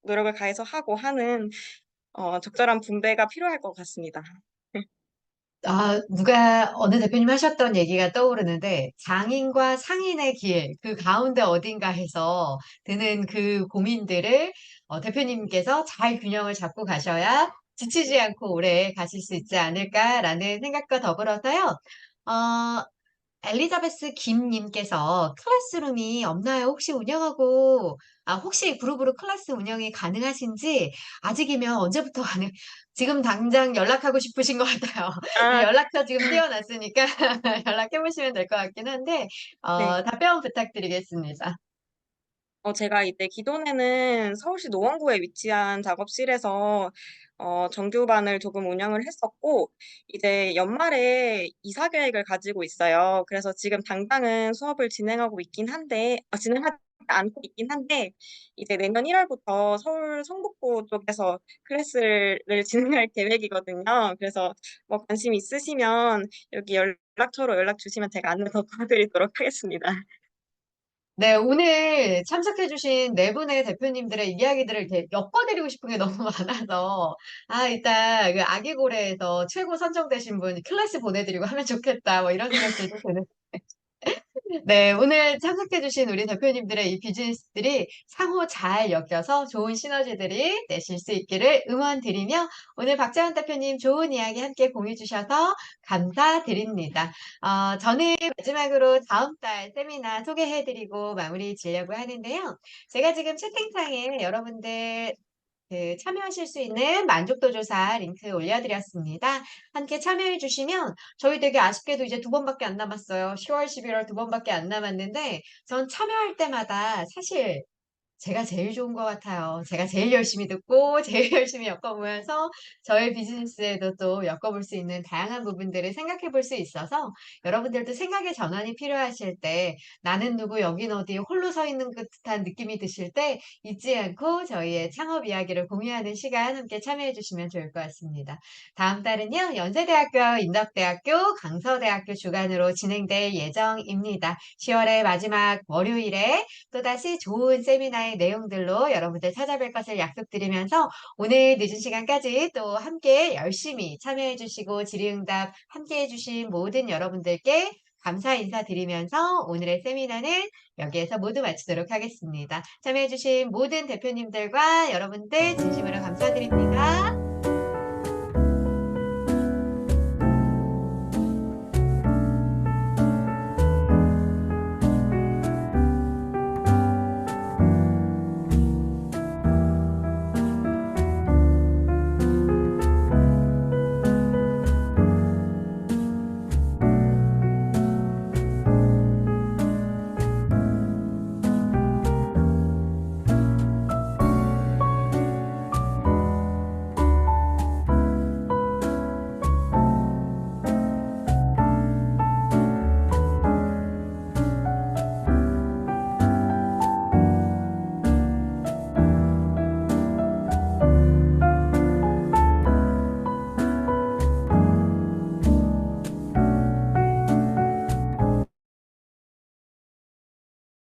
노력을 가해서 하고 하는 적절한 분배가 필요할 것 같습니다. 누가, 어느 대표님 하셨던 얘기가 떠오르는데, 장인과 상인의 길, 그 가운데 어딘가 해서 드는 그 고민들을 대표님께서 잘 균형을 잡고 가셔야 지치지 않고 오래 가실 수 있지 않을까라는 생각과 더불어서요. 어, 엘리자베스 김님께서 클래스룸이 없나요? 혹시 그룹으로 클래스 운영이 가능하신지, 아직이면 언제부터 지금 당장 연락하고 싶으신 것 같아요. 이 아, 연락처 지금 띄워놨으니까 연락해보시면 될 것 같긴 한데, 네. 답변 부탁드리겠습니다. 제가 이때 기존에는 서울시 노원구에 위치한 작업실에서 정규반을 조금 운영을 했었고, 이제 연말에 이사 계획을 가지고 있어요. 그래서 지금 당장은 수업을 진행하지 않고 있긴 한데, 이제 내년 1월부터 서울 성북구 쪽에서 클래스를 진행할 계획이거든요. 그래서 뭐 관심 있으시면 여기 연락처로 연락 주시면 제가 안내 더 도와드리도록 하겠습니다. 네, 오늘 참석해주신 네 분의 대표님들의 이야기들을 이렇게 엮어드리고 싶은 게 너무 많아서, 이따 그 아기고래에서 최고 선정되신 분 클래스 보내드리고 하면 좋겠다, 뭐 이런 생각들도 드는. 네, 오늘 참석해주신 우리 대표님들의 이 비즈니스들이 상호 잘 엮여서 좋은 시너지들이 내실 수 있기를 응원드리며, 오늘 박재원 대표님 좋은 이야기 함께 공유해 주셔서 감사드립니다. 저는 마지막으로 다음 달 세미나 소개해드리고 마무리 지려고 하는데요. 제가 지금 채팅창에 여러분들 참여하실 수 있는 만족도 조사 링크 올려드렸습니다. 함께 참여해 주시면 저희 되게 아쉽게도 이제 두 번밖에 안 남았어요. 10월, 11월 두 번밖에 안 남았는데 전 참여할 때마다 사실 제가 제일 좋은 것 같아요. 제가 제일 열심히 듣고 제일 열심히 엮어보면서 저의 비즈니스에도 또 엮어볼 수 있는 다양한 부분들을 생각해 볼 수 있어서 여러분들도 생각의 전환이 필요하실 때 나는 누구 여긴 어디 홀로 서 있는 듯한 느낌이 드실 때 잊지 않고 저희의 창업 이야기를 공유하는 시간 함께 참여해 주시면 좋을 것 같습니다. 다음 달은요, 연세대학교, 인덕대학교, 강서대학교 주관으로 진행될 예정입니다. 10월의 마지막 월요일에 또다시 좋은 세미나의 내용들로 여러분들 찾아뵐 것을 약속드리면서 오늘 늦은 시간까지 또 함께 열심히 참여해 주시고 질의응답 함께 해주신 모든 여러분들께 감사 인사드리면서 오늘의 세미나는 여기에서 모두 마치도록 하겠습니다. 참여해주신 모든 대표님들과 여러분들 진심으로 감사드립니다.